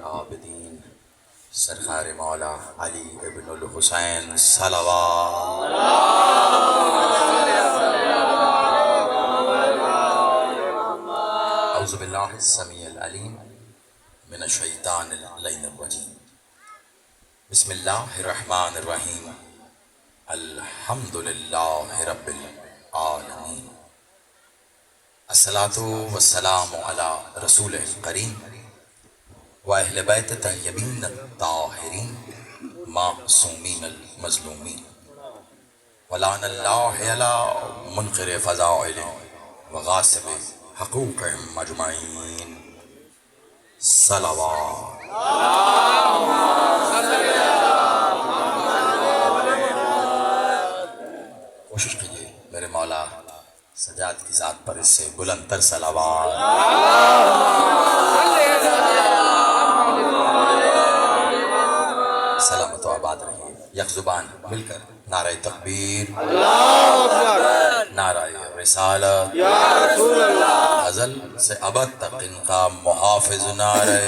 العابدین سرکار مولا علی ابن الحسین صلوات اعوذ باللہ السمیع العلیم من الشیطان اللعین الرجیم بسم اللہ الرحمن الرحیم الحمد للہ رب العالمین الصلاۃ والسلام علی رسول الکریم واہل بیت طیبین الطاہرین معصومین المظلومین ولعن اللہ علی منکر فضائل وغاصب حقوقہم اجمعین صلوات کوشش کیجئے میرے مولا سجاد کی ذات پر اس سے بلند تر صلوات سلامت و آباد رہیے یک زبان مل کر نعرہ تکبیر نعرہ رسالت ازل سے ابد تک ان کا محافظ نعرہ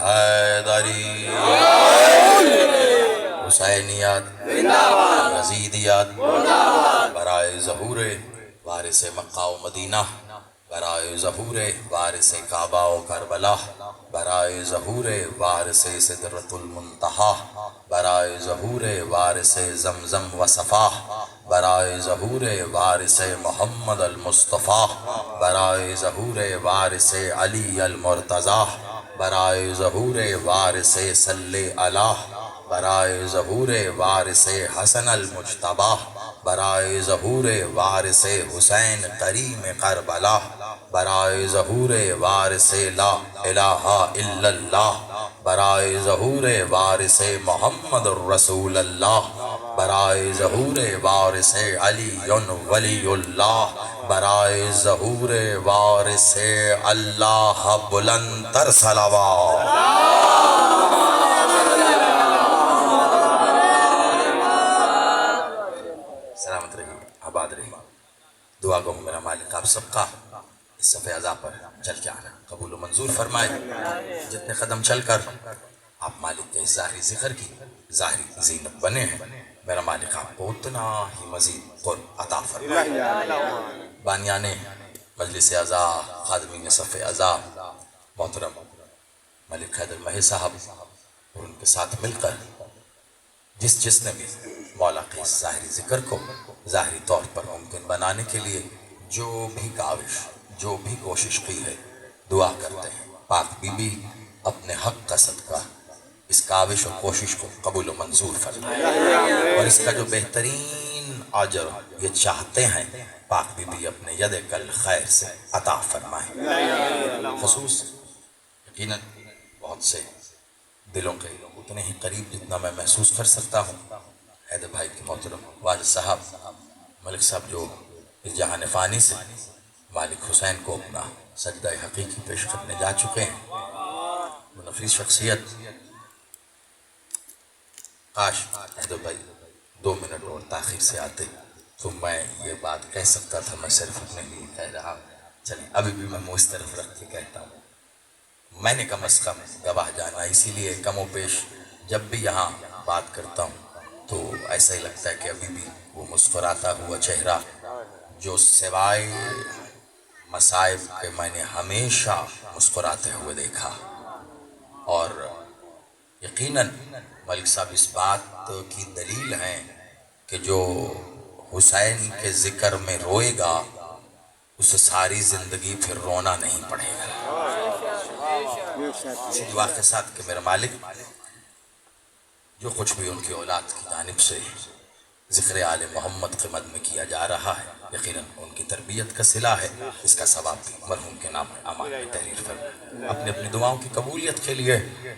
حیدری حسینیت یزیدیت برائے ظہور وارث مکہ و مدینہ برائے ظہور وارث کعبہ و کربلا برائے ظہور وارث سدرۃ المنتہا برائے ظہور وارث زمزم و صفا برائے ظہور وارث محمد المصطفیٰ برائے ظہور وارث علی المرتضیٰ برائے ظہور وارث صلی اللہ برائے ظہور وارث حسن المجتبیٰ برائے ظہور وارث حسین کریم کربلا برائے ظہور وارث لا الہ الا اللہ برائے ظہور وارث محمد الرسول اللہ برائے ظہور وارث علی ولی اللہ برائے ظہور وارث اللہ بلند تر صلوات سلامت رہی آباد رہی دعا گو میرا مالک آپ سب کا اس صفحہ اعضاء پر چل کے آنا قبول و منظور فرمائے جتنے قدم چل کر آپ مالک کے ظاہری ذکر کی ظاہری زینت بنے ہیں میرا مالک آپ کو اتنا ہی مزید قرب عطا فرمائے بانیان مجلس اعضاء خادمین صفحہ اعضاء محترم ملک حیدر مہی صاحب اور ان کے ساتھ مل کر جس نے بھی مولا کے اس ظاہری ذکر کو ظاہری طور پر ممکن بنانے کے لیے جو بھی کاوش جو بھی کوشش کی ہے دعا کرتے ہیں پاک بی بی اپنے حق کا صدقہ اس کاوش اور کوشش کو قبول و منظور فرمائے اور اس کا جو بہترین اجر یہ چاہتے ہیں پاک بی بی اپنے ید کل خیر سے عطا فرمائے خصوص یقیناً بہت سے دلوں کے اتنے ہی قریب جتنا میں محسوس کر سکتا ہوں حیدر بھائی کے محترم والد صاحب ملک صاحب جو اس جہان فانی سے مالک حسین کو اپنا سجدہ حقیقی پیش کرنے جا چکے ہیں وہ نفیس شخصیت کاش حیدر بھائی 2 منٹ اور تاخیر سے آتے تو میں یہ بات کہہ سکتا تھا میں صرف اپنے لیے کہہ رہا چلیں ابھی بھی میں منہ اس طرف رکھ کے کہتا ہوں میں نے کم از کم گواہ جانا اسی لیے کم و بیش جب بھی یہاں بات کرتا ہوں تو ایسا ہی لگتا ہے کہ ابھی بھی وہ مسکراتا ہوا چہرہ جو سوائے مصائب کے میں نے ہمیشہ مسکراتے ہوئے دیکھا اور یقیناً ملک صاحب اس بات کی دلیل ہیں کہ جو حسین کے ذکر میں روئے گا اسے ساری زندگی پھر رونا نہیں پڑے گا اسی دعا کے ساتھ کہ میرا مالک جو کچھ بھی ان کی اولاد کی جانب سے ذکر آل محمد خدمت میں کیا جا رہا ہے یقیناً ان کی تربیت کا صلہ ہے اس کا ثواب بھی مرحوم کے نام امان میں تحریر فرمائے اپنی اپنی دعاؤں کی قبولیت کے لیے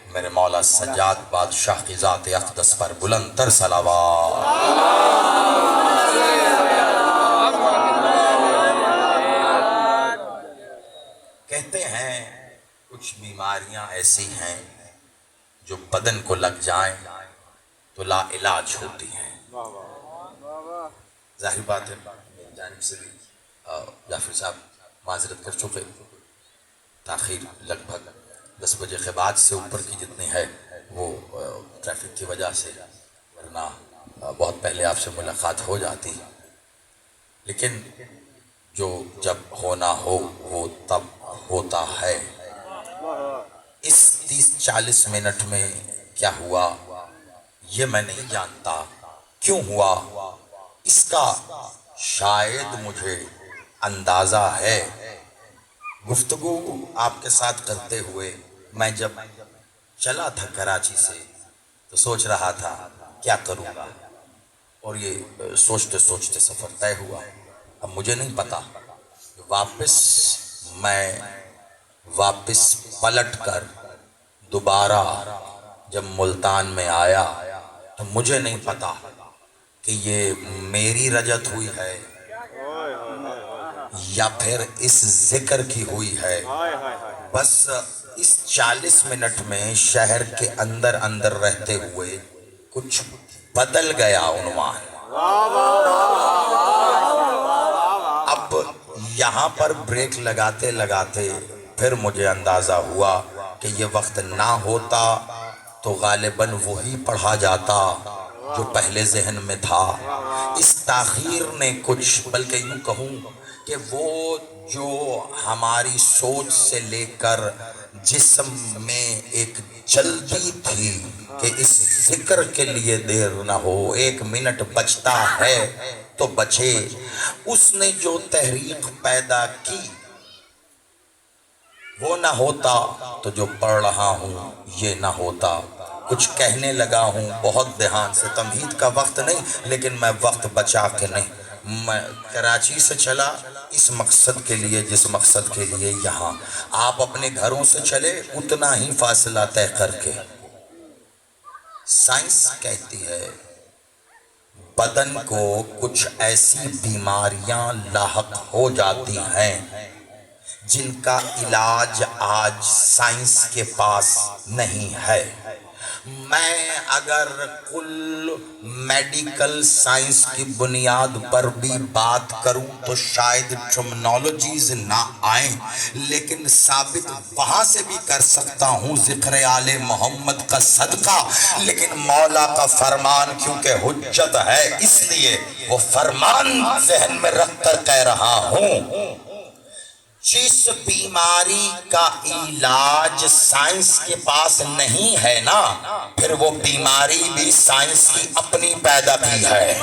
میرے مولا سجاد بادشاہ کی ذات اقدس پر بلند تر صلوات کہتے ہیں کچھ بیماریاں ایسی ہیں جو بدن کو لگ جائیں تو لا علاج ہوتی ہیں ظاہر بات ہے میری جانب سے بھی جعفر صاحب معذرت کر چکے تاخیر لگ بھگ 10 بجے کے بعد سے اوپر کی جتنی ہے وہ ٹریفک کی وجہ سے، ورنہ بہت پہلے آپ سے ملاقات ہو جاتی، لیکن جو جب ہونا ہو وہ تب ہوتا ہے۔ اس 30-40 منٹ میں کیا ہوا یہ میں نہیں جانتا، کیوں ہوا اس کا شاید مجھے اندازہ ہے۔ گفتگو آپ کے ساتھ کرتے ہوئے میں جب چلا تھا کراچی سے تو سوچ رہا تھا کیا کروں گا، اور یہ سوچتے سوچتے سفر طے ہوا۔ اب مجھے نہیں پتا واپس پلٹ کر دوبارہ جب ملتان میں آیا تو مجھے نہیں پتا کہ یہ میری رجت ہوئی ہے یا پھر اس ذکر کی ہوئی ہے۔ بس اس 40 منٹ میں شہر کے اندر اندر رہتے ہوئے کچھ بدل گیا عنوان۔ اب یہاں پر بریک لگاتے لگاتے پھر مجھے اندازہ ہوا کہ یہ وقت نہ ہوتا تو غالباً وہی پڑھا جاتا جو پہلے ذہن میں تھا۔ اس تاخیر نے کچھ، بلکہ یوں کہوں کہ وہ جو ہماری سوچ سے لے کر جسم میں ایک جلدی تھی کہ اس ذکر کے لیے دیر نہ ہو، 1 منٹ بچتا ہے تو بچے، اس نے جو تحریک پیدا کی وہ نہ ہوتا تو جو پڑھ رہا ہوں یہ نہ ہوتا۔ کچھ کہنے لگا ہوں بہت دھیان سے، تمہید کا وقت نہیں، لیکن میں وقت بچا کے نہیں، میں کراچی سے چلا اس مقصد کے لیے جس مقصد کے لیے یہاں آپ اپنے گھروں سے چلے اتنا ہی فاصلہ طے کر کے۔ سائنس کہتی ہے بدن کو کچھ ایسی بیماریاں لاحق ہو جاتی ہیں جن کا علاج آج سائنس کے پاس نہیں ہے۔ میں اگر کل میڈیکل سائنس کی بنیاد پر بھی بات کروں تو شاید ٹرمنالوجیز نہ آئیں، لیکن ثابت وہاں سے بھی کر سکتا ہوں ذکر آل محمد کا صدقہ۔ لیکن مولا کا فرمان کیونکہ حجت ہے اس لیے وہ فرمان ذہن میں رکھ کر کہہ رہا ہوں، جس بیماری کا علاج سائنس کے پاس نہیں ہے نا، پھر وہ بیماری بھی سائنس کی اپنی پیدا کی ہے۔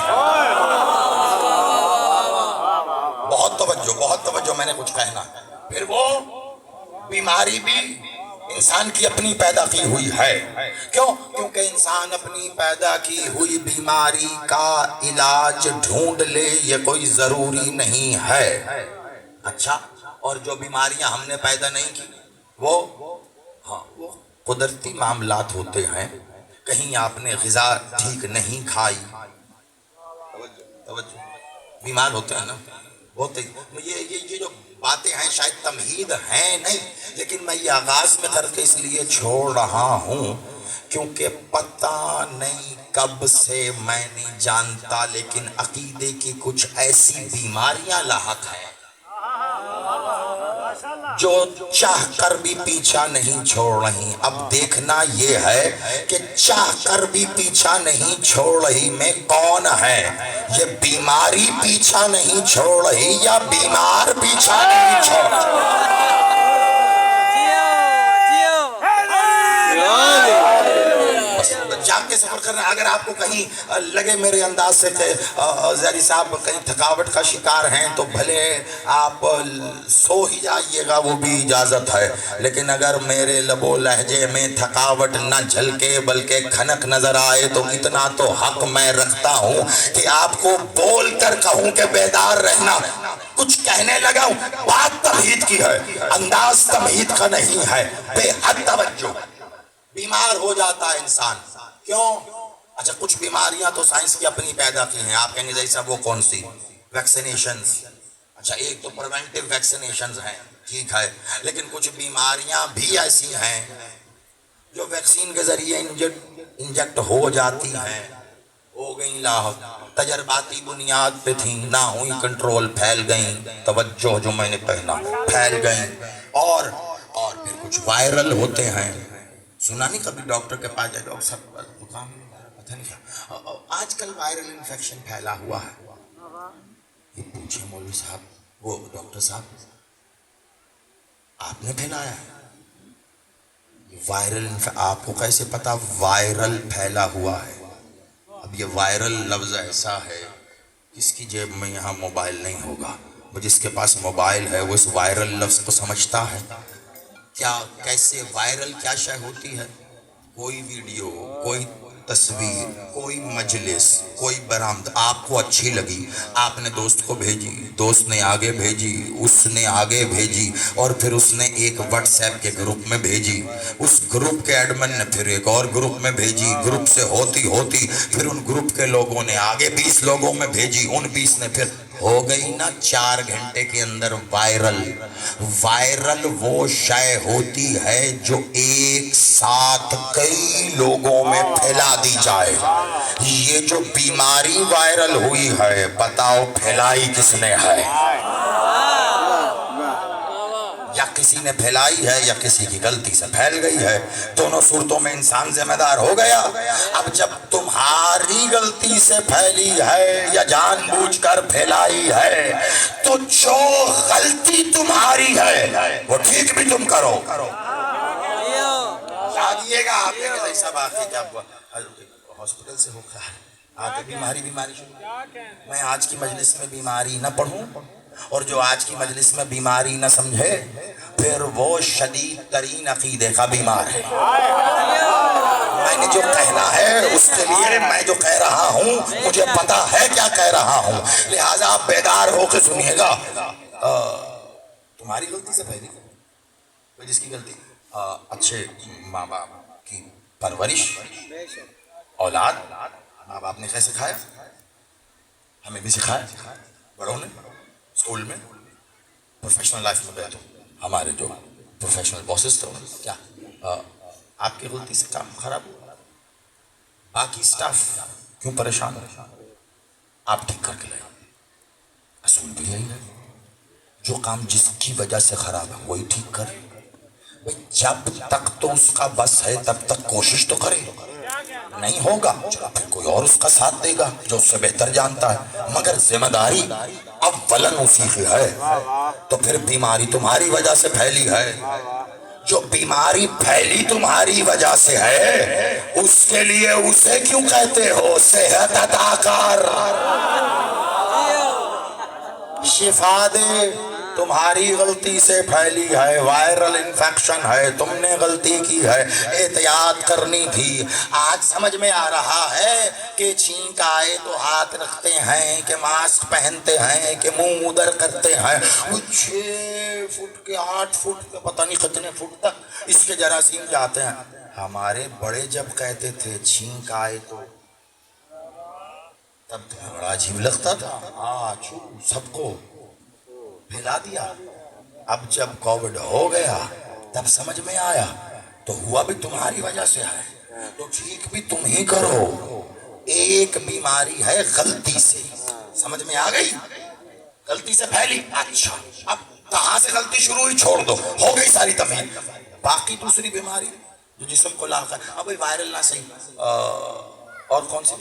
بہت توجہ میں نے کچھ کہنا، پھر وہ بیماری بھی انسان کی اپنی پیدا کی ہوئی ہے۔ کیوں؟ کیونکہ انسان اپنی پیدا کی ہوئی بیماری کا علاج ڈھونڈ لے یہ کوئی ضروری نہیں ہے۔ اچھا، اور جو بیماریاں ہم نے پیدا نہیں کی وہ قدرتی معاملات ہوتے ہیں۔ کہیں آپ نے غذا ٹھیک نہیں کھائی، بیمار ہوتے ہیں نا، ہوتے یہ جو باتیں ہیں شاید تمہید ہیں نہیں، لیکن میں یہ آغاز میں کر کے اس لیے چھوڑ رہا ہوں کیونکہ پتہ نہیں کب سے میں نہیں جانتا، لیکن عقیدے کی کچھ ایسی بیماریاں لاحق ہیں جو چاہ کر بھی پیچھا نہیں چھوڑ رہی۔ اب دیکھنا یہ ہے کہ چاہ کر بھی پیچھا نہیں چھوڑ رہی میں کون ہے، یہ بیماری پیچھا نہیں چھوڑ رہی یا بیمار پیچھا نہیں چھوڑ رہی۔ جاگ کے سفر کرنا، اگر آپ کو کہیں لگے میرے انداز سے کہ زیادی صاحب کہیں تھکاوٹ کا شکار ہیں تو بھلے آپ سو ہی جائیے گا، وہ بھی اجازت ہے، لیکن اگر میرے لب و لہجے میں تھکاوٹ نہ جھلکے بلکہ کھنک نظر آئے تو اتنا تو حق میں رکھتا ہوں کہ آپ کو بول کر کہوں کہ بیدار رہنا۔ کچھ کہنے لگا ہوں، بات تمہید کی ہے، انداز تمہید کا نہیں ہے، بے حد توجہ۔ بیمار ہو جاتا ہے انسان، کیوں؟ اچھا، کچھ بیماریاں تو سائنس کی اپنی پیدا کی ہیں، آپ کہیں گے جیسا وہ کون سی؟ ویکسینیشنز۔ اچھا، ایک تو پریونٹیو ویکسینیشنز ہیں، ٹھیک ہے، لیکن کچھ بیماریاں بھی ایسی ہیں جو ویکسین کے ذریعے انجیکٹ ہو جاتی ہیں، ہو گئیں لاحق، تجرباتی بنیاد پہ تھیں، نہ ہوئی کنٹرول، پھیل گئیں، توجہ جو میں نے کہنا، پھیل گئیں، اور پھر کچھ کچھ وائرل ہوتے ہیں. سنا نہیں کبھی ڈاکٹر کے پاس جائے ڈاکٹر صاحب زکام پتہ نہیں کیا آج کل وائرل انفیکشن پھیلا ہوا ہے. یہ پوچھے مولوی صاحب وہ ڈاکٹر صاحب آپ نے پھیلایا ہے وائرل آپ کو کیسے پتا وائرل پھیلا ہوا ہے؟ اب یہ وائرل لفظ ایسا ہے جس کی جیب میں یہاں موبائل نہیں ہوگا جس کے پاس موبائل ہے وہ اس وائرل لفظ کو سمجھتا ہے کیا کیسے وائرل کیا شے ہوتی ہے کوئی ویڈیو کوئی تصویر کوئی مجلس کوئی برآمد آپ کو اچھی لگی آپ نے دوست کو بھیجی دوست نے آگے بھیجی اس نے آگے بھیجی اور پھر اس نے ایک واٹس ایپ کے گروپ میں بھیجی اس گروپ کے ایڈمن نے پھر ایک اور گروپ میں بھیجی گروپ سے ہوتی ہوتی پھر ان گروپ کے لوگوں نے آگے 20 لوگوں میں بھیجی ان 20 نے پھر ہو گئی نا 4 گھنٹے کے اندر وائرل. وائرل وہ شے ہوتی ہے جو ایک ساتھ کئی لوگوں میں پھیلا دی جائے. یہ جو بیماری وائرل ہوئی ہے بتاؤ پھیلائی کس نے ہے؟ یا کسی نے پھیلائی ہے یا کسی کی غلطی سے پھیل گئی ہے. دونوں صورتوں میں انسان ذمہ دار ہو گیا. اب جب تمہاری غلطی سے پھیلی ہے یا جان بوجھ کر پھیلائی ہے تو جو غلطی تمہاری ہے وہ ٹھیک بھی تم کرو. یادیے گا آپ کے صاحب آخری جب ہاسپٹل سے ہو کر آگے بیماری میں آج کی مجلس میں بیماری نہ پڑھوں اور جو آج کی مجلس میں بیماری نہ سمجھے پھر وہ شدید ترین عقیدے کا بیمار ہے. میں نے جو کہنا ہے اس کے لیے میں جو کہہ رہا ہوں مجھے پتا ہے کیا کہہ رہا ہوں لہٰذا آپ بیدار ہو کے سنیے گا. تمہاری غلطی سے پہلی جس کی غلطی اچھے ماں باپ کی پرورش اولاد ماں باپ نے کیسے سکھایا ہمیں بھی سکھایا بڑوں نے اسکول میں پروفیشنل لائف میں گیا تو ہمارے جو پروفیشنل باسز تھے کیا آپ کی غلطی سے کام خراب ہوا باقی اسٹاف کیوں پریشان ہو آپ ٹھیک کر کے لائے. اصول بھی یہی ہے جو کام جس کی وجہ سے خراب ہے وہی ٹھیک کرے. جب تک تو اس کا بس ہے تب تک کوشش تو کرے نہیں ہوگا پھر کوئی اور اس کا ساتھ دے گا جو اس سے بہتر جانتا ہے مگر ذمہ داری اولاً اسی کی ہے. تو پھر بیماری تمہاری وجہ سے پھیلی ہے جو بیماری پھیلی تمہاری وجہ سے ہے اس کے لیے اسے کیوں کہتے ہو صحت عطا کر شفا دے. تمہاری غلطی سے پھیلی ہے وائرل انفیکشن ہے تم نے غلطی کی ہے احتیاط کرنی تھی. آج سمجھ میں آ رہا ہے کہ چھینک آئے تو ہاتھ رکھتے ہیں کہ ماسک پہنتے ہیں کہ منہ ادھر کرتے ہیں. 6 فٹ کے 8 فٹ کے پتہ نہیں کتنے فٹ تک اس کے جراثیم جاتے ہیں. ہمارے بڑے جب کہتے تھے چھینک آئے تو تب تمہیں بڑا عجیب لگتا تھا سب کو پھیلا دیا. اب جب کووڈ ہو گیا تب سمجھ میں آیا تو ہوا بھی تمہاری وجہ سے ہے تو ٹھیک بھی تم ہی کرو. ایک بیماری ہے غلطی سے سمجھ میں آ گئی غلطی سے پھیلی اچھا اب کہاں سے غلطی شروع ہوئی چھوڑ دو ہو گئی ساری تمہید. باقی دوسری بیماری جو جسم کو لا کر اب وائرل نہ صحیح اور کون سی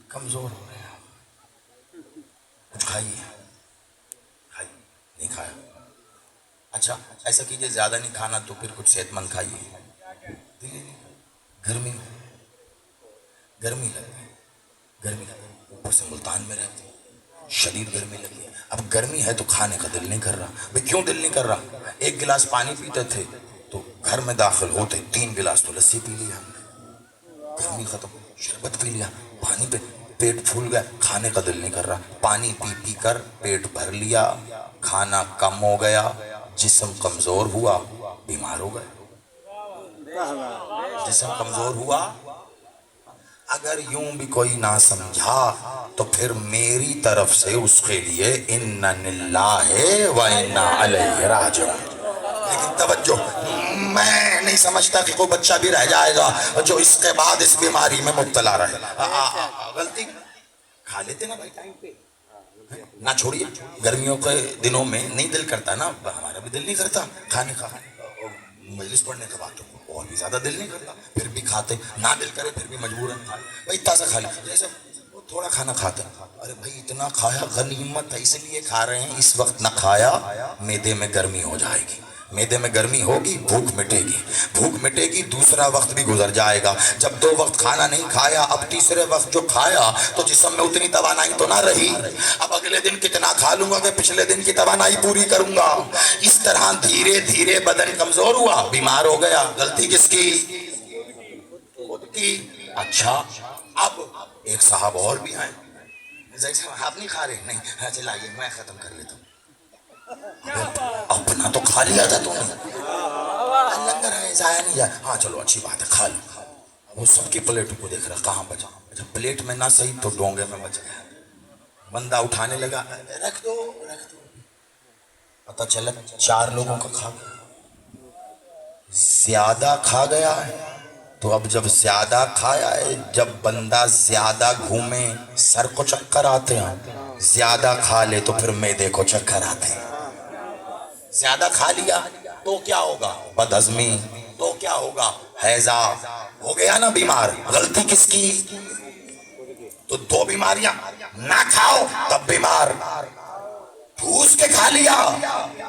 کمزور ہو رہے ہیں کچھ کھائیے نہیں کھایا اچھا ایسا کیجئے زیادہ نہیں کھانا تو پھر کچھ صحت مند کھائیے. گرمی لگی اوپر سے ملتان میں رہتے شدید گرمی لگی ہے. اب گرمی ہے تو کھانے کا دل نہیں کر رہا. بھئی کیوں دل نہیں کر رہا؟ 1 گلاس پانی پیتے تھے تو گھر میں داخل ہوتے 3 گلاس تو لسی پی لیا گرمی ختم شربت پی لیا پانی پہ پیٹ پھول گیا کھانے کا دل نہیں کر رہا. پانی پی پی کر پیٹ بھر لیا کھانا کم ہو گیا جسم کمزور ہوا بیمار ہو گئے. جسم کمزور ہوا. اگر یوں بھی کوئی نہ سمجھا تو پھر میری طرف سے اس کے لیے اِنَّ لِلَّهِ وَإِنَّا عَلَيْهِ رَاجِعُونَ. لیکن توجہ میں نہیں سمجھتا کہ کوئی بچہ بھی رہ جائے گا جو اس کے بعد اس بیماری میں مبتلا رہے. غلطی کھا لیتے نا بھائی ٹائم پہ نہ چھوڑیے. گرمیوں کے دنوں میں نہیں دل کرتا نا ہمارا بھی دل نہیں کرتا کھانے کا مجلس پڑھنے کے بعد تو اور بھی زیادہ دل نہیں کرتا، پھر بھی کھاتے، نہ دل کرے پھر بھی مجبوراً کھائے بھائی تازہ کھا لیں، جیسے وہ تھوڑا کھانا کھاتے ہیں، ارے بھائی اتنا کھایا غنیمت ہے اس لیے کھا رہے ہیں، اس وقت نہ کھایا معدے میں گرمی ہو جائے گی، معدے میں گرمی ہوگی بھوک مٹے گی، بھوک مٹے گی دوسرا وقت بھی گزر جائے گا، جب 2 وقت کھانا نہیں کھایا اب تیسرے وقت جو کھایا تو جسم میں اتنی توانائی تو نہ رہی، اب اگلے دن کتنا کھا لوں گا کہ پچھلے دن کی توانائی پوری کروں گا، اس طرح دھیرے دھیرے بدن کمزور ہوا، بیمار ہو گیا، غلطی کس کی؟ خود کی۔ اچھا اب ایک صاحب اور بھی آئے، آپ نہیں کھا رہے؟ نہیں، چلائیے میں ختم کر لیتا ہوں، اپنا تو کھا لیا تھا تو نے، لنگر ہے ضائع نہیں جائے، ہاں چلو اچھی بات ہے کھا لو، وہ سب کی پلیٹوں کو دیکھ رہا کہاں بچا، جب پلیٹ میں نہ صحیح تو ڈونگے میں بچ گیا، بندہ اٹھانے لگا رکھ دو رکھ دو، پتہ چلا 4 لوگوں کا کھا گیا، زیادہ کھا گیا ہے، تو اب جب زیادہ کھایا ہے، جب بندہ زیادہ گھومے سر کو چکر آتے ہیں، زیادہ کھا لے تو پھر معدے کو چکر آتے ہیں، زیادہ کھا لیا تو کیا ہوگا؟ بدہضمی، تو کیا ہوگا؟ ہیضہ، ہو گیا نا بیمار، غلطی کس کی؟ تو 2 بیماریاں، نہ کھاؤ تب بیمار، ٹھوس کے کھا لیا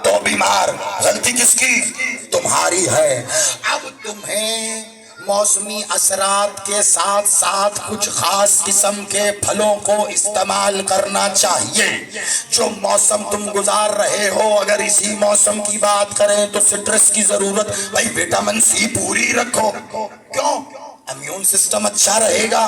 تو بیمار، غلطی کس کی؟ تمہاری ہے۔ اب تمہیں موسمی اثرات کے ساتھ ساتھ کچھ خاص قسم کے پھلوں کو استعمال کرنا چاہیے، جو موسم تم گزار رہے ہو، اگر اسی موسم کی بات کریں تو سٹرس کی ضرورت، بھائی وٹامن سی پوری رکھو، کیوں؟ امیون سسٹم اچھا رہے گا،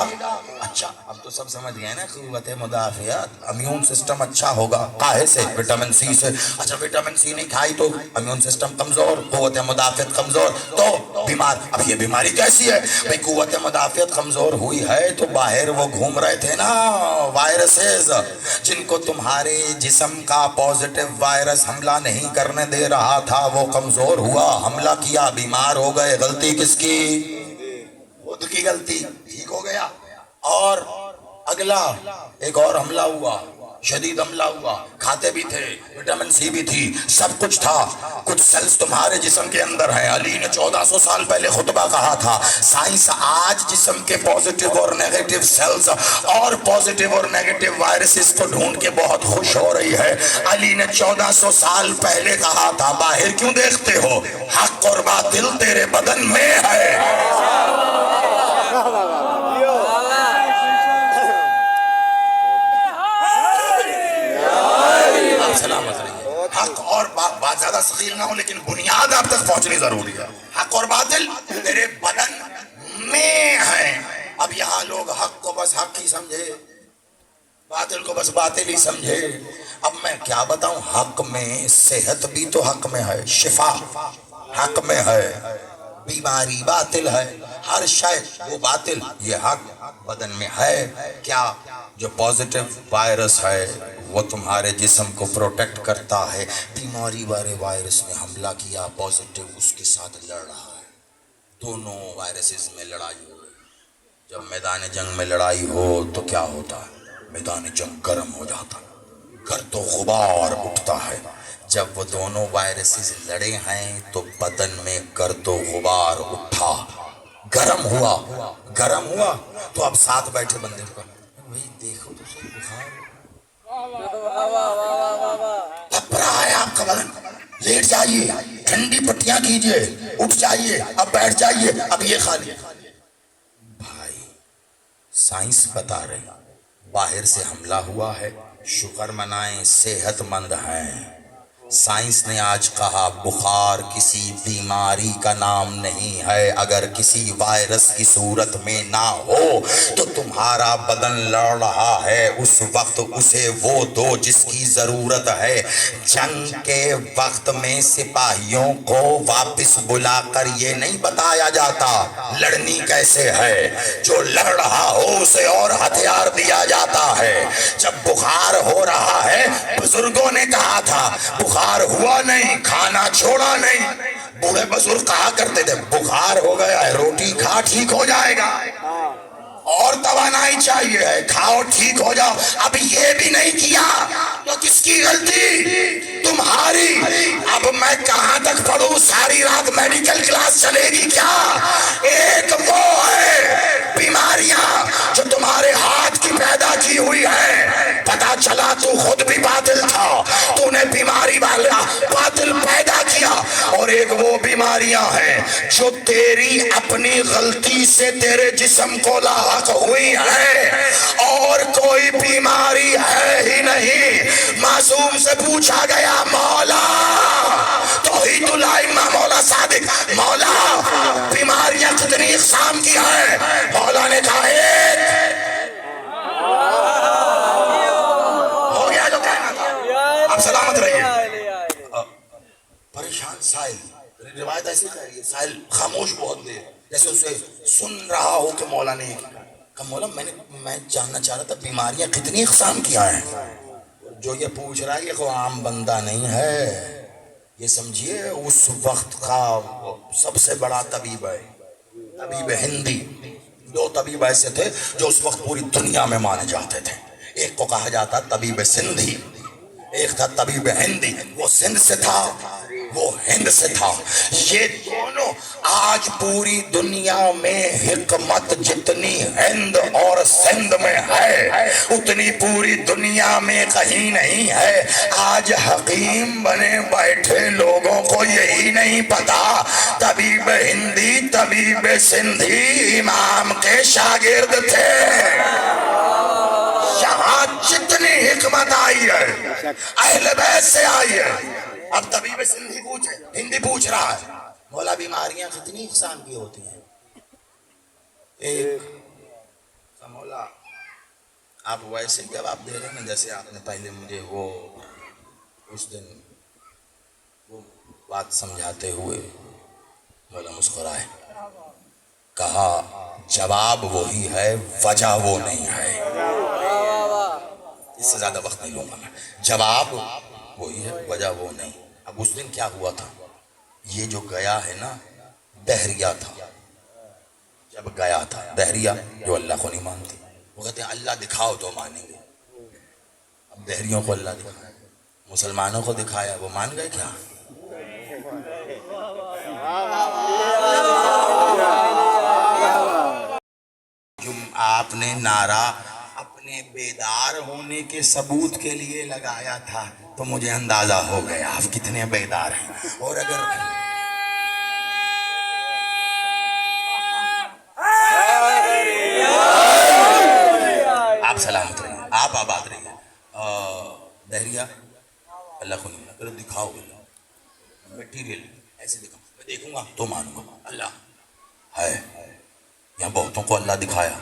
اچھا اب تو سب سمجھ گئے نا، قوت مدافعت، امیون سسٹم اچھا ہوگا، کاہے سے؟ وٹامن سی سے، اچھا وٹامن سی نہیں کھائی تو امیون سسٹم کمزور، قوت مدافعت کمزور، تو بیمار، اب یہ بیماری کیسی ہے؟ بھئی قوت مدافعت کمزور ہوئی ہے تو باہر وہ گھوم رہے تھے نا وائرسز، جن کو تمہارے جسم کا پوزیٹیو وائرس حملہ نہیں کرنے دے رہا تھا، وہ کمزور ہوا، حملہ کیا، بیمار ہو گئے، غلطی کس کی؟ خود کی غلطی، ٹھیک ہو گیا۔ اور اگلا ایک اور حملہ ہوا، شدید حملہ ہوا، کھاتے بھی تھے، وٹامن سی بھی تھی، سب کچھ تھا، کچھ سیلز تمہارے جسم کے اندر ہیں، علی نے 1400 سال پہلے خطبہ کہا تھا، سائنس آج جسم کے پوزیٹیو اور نیگیٹیو سیلز اور پوزیٹیو اور نیگیٹیو وائرسز کو ڈھونڈ کے بہت خوش ہو رہی ہے، علی نے 1400 سال پہلے کہا تھا، باہر کیوں دیکھتے ہو، حق اور باطل تیرے بدن میں ہے۔ سلامت رہیے، حق اور بات زیادہ ثقیل نہ ہو لیکن بنیاد آپ تک پہنچنی ضروری ہے، حق اور باطل تیرے بدن میں ہیں۔ اب یہاں لوگ حق کو بس حق ہی سمجھے، باطل کو بس باطل ہی سمجھے، اب میں کیا بتاؤں، حق میں صحت بھی تو حق میں ہے، شفا حق میں ہے، بیماری باطل ہے، ہر شے وہ باطل، یہ حق بدن میں ہے، کیا؟ جو پوزیٹیو وائرس ہے وہ تمہارے جسم کو پروٹیکٹ کرتا ہے، بیماری والے وائرس نے حملہ کیا، پوزیٹیو اس کے ساتھ لڑ رہا ہے، دونوں وائرسز میں لڑائی ہو رہی، جب میدان جنگ میں لڑائی ہو تو کیا ہوتا ہے؟ میدان جنگ گرم ہو جاتا ہے، گرد و غبار اٹھتا ہے، جب وہ دونوں وائرسز لڑے ہیں تو بدن میں گرد و غبار اٹھا، گرم ہوا تو اب ساتھ بیٹھے بندے کو بھئی دیکھو تو صحیح بخار تب رہا ہے آپ کا بدن، لیٹ جائیے، ٹھنڈی پٹیاں کیجئے، اٹھ جائیے، اب بیٹھ جائیے، اب یہ کھا لیا۔ بھائی سائنس بتا رہے باہر سے حملہ ہوا ہے، شکر منائیں صحت مند ہیں، سائنس نے آج کہا بخار کسی بیماری کا نام نہیں ہے، اگر کسی وائرس کی صورت میں نہ ہو تو تمہارا بدن لڑ رہا ہے، اس وقت اسے وہ دو جس کی ضرورت ہے۔ جنگ کے وقت میں سپاہیوں کو واپس بلا کر یہ نہیں بتایا جاتا لڑنی کیسے ہے، جو لڑ رہا ہو اسے اور ہتھیار دیا جاتا ہے۔ جب بخار ہو رہا ہے بزرگوں نے کہا تھا بخار ہوا نہیں کھانا چھوڑا نہیں، بوڑھے بزرگ کہا کرتے تھے بخار ہو گیا ہے روٹی کھا ٹھیک ہو جائے گا، اور توانائی چاہیے ہے، کھاؤ ٹھیک ہو جاؤ. اب یہ بھی نہیں کیا تو کس کی غلطی؟ تمہاری. اب میں کہاں تک پڑھوں؟ ساری رات میڈیکل کلاس چلے گی کیا؟ ایک وہ ہے بیماریاں جو تمہارے ہاتھ کی پیدا کی ہوئی ہے، پتا چلا تو خود بھی باطل تھا، تو نے بیماری والا باطل پیدا کیا. اور ایک وہ بیماریاں ہیں جو تیری اپنی غلطی سے تیرے جسم کو لاحق ہوئی ہے، اور کوئی بیماری ہے ہی نہیں. معصوم سے پوچھا گیا مولا توحید الائمہ مولا صادق، مولا بیماریاں کتنی اقسام کی ہیں؟ مولا نے کہا ایک. ہو گیا جو کہنا تھا، آپ سلامت رہیے. پریشان سائل، روایت ایسی کہہ رہی ہے سائل خاموش بہت دیر، جیسے اسے سن رہا ہو کہ مولا نے کہا مولا میں جاننا چاہ رہا تھا بیماریاں کتنی اقسام کی ہیں. جو یہ پوچھ رہا ہے یہ کوئی عام بندہ نہیں ہے، یہ سمجھیے اس وقت کا سب سے بڑا طبیب ہے، طبیب ہندی. دو طبیب ایسے تھے جو اس وقت پوری دنیا میں مانے جاتے تھے. ایک کو کہا جاتا طبیب سندھی، ایک تھا طبیب ہندی. وہ سندھ سے تھا، وہ ہند سے تھا. یہ دونوں آج پوری دنیا میں حکمت جتنی ہند اور سندھ میں ہے اتنی پوری دنیا میں کہیں نہیں ہے. آج حکیم بنے بیٹھے لوگوں کو یہی نہیں پتا طبیب ہندی طبیب سندھی امام کے شاگرد تھے. یہاں جتنی حکمت آئی ہے اہل بیت سے آئی ہے. اب طبیب سندھی ہندی پوچھ رہا ہے مولا بیماریاں کتنی اقسام کی ہوتی ہیں؟ ایک مولا آپ ویسے جواب دے رہے ہیں جیسے آپ نے پہلے مجھے وہ اس دن وہ بات سمجھاتے ہوئے. مولا مسکرائے، کہا جواب وہی ہے وجہ وہ نہیں ہے. اس سے زیادہ وقت نہیں لوں گا میں. جواب وہی ہے وجہ وہ نہیں. اب اس دن کیا ہوا تھا؟ یہ جو گیا ہے نا دہریہ تھا. جب گیا تھا دہریہ جو اللہ کو نہیں مانتے، وہ کہتے ہیں اللہ دکھاؤ تو مانیں گے. اب دہریوں کو اللہ دکھایا، مسلمانوں کو دکھایا، وہ مان گئے کیا؟ آپ نے نعرہ اپنے بیدار ہونے کے ثبوت کے لیے لگایا تھا تو مجھے اندازہ ہو گیا آپ کتنے بیدار ہیں. اور اگر آپ سلامت رہیے، آپ آباد رہیے. دہریہ اللہ کو نہیں کرو، دکھاؤ میٹیریل ایسے دکھاؤ، میں دیکھوں گا تو مانوں گا. اللہ ہے یہاں بہتوں کو اللہ دکھایا،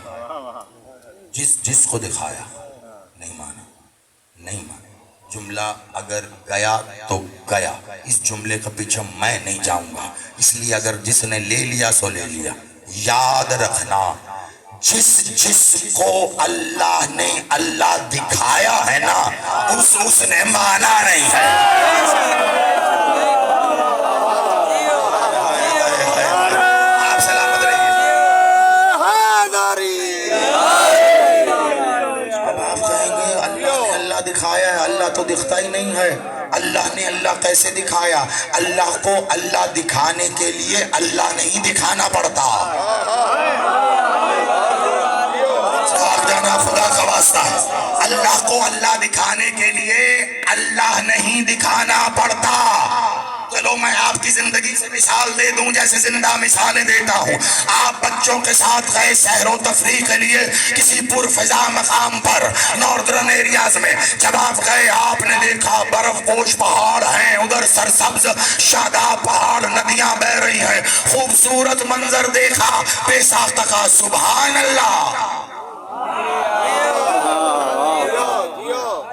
جس کو دکھایا نہیں مانا، نہیں مانا. جملہ اگر گیا تو گیا، اس جملے کا پیچھے میں نہیں جاؤں گا. اس لیے اگر جس نے لے لیا سو لے لیا. یاد رکھنا جس کو اللہ نے اللہ دکھایا ہے نا اس نے مانا نہیں ہے. آپ سلامت رہیے. اب آپ کہیں گے اللہ نے اللہ دکھایا ہے، اللہ تو دکھتا ہی نہیں ہے. اللہ نے اللہ کیسے دکھایا؟ اللہ کو اللہ دکھانے کے لیے اللہ نہیں دکھانا پڑتا. خدا کا واسطہ ہے، اللہ کو اللہ دکھانے کے لیے اللہ نہیں دکھانا پڑتا. چلو میں آپ کی زندگی سے مثال دے دوں جیسے زندہ مثالیں دیتا ہوں. آپ بچوں کے ساتھ گئے سیر و تفریح کے لیے کسی پرفضا مقام پر ناردرن ایریاز میں. جب آپ گئے آپ نے دیکھا برف پوش پہاڑ ہیں، ادھر سرسبز شاداب پہاڑ، ندیاں بہ رہی ہیں، خوبصورت منظر دیکھا. بے ساختہ کا سبحان اللہ.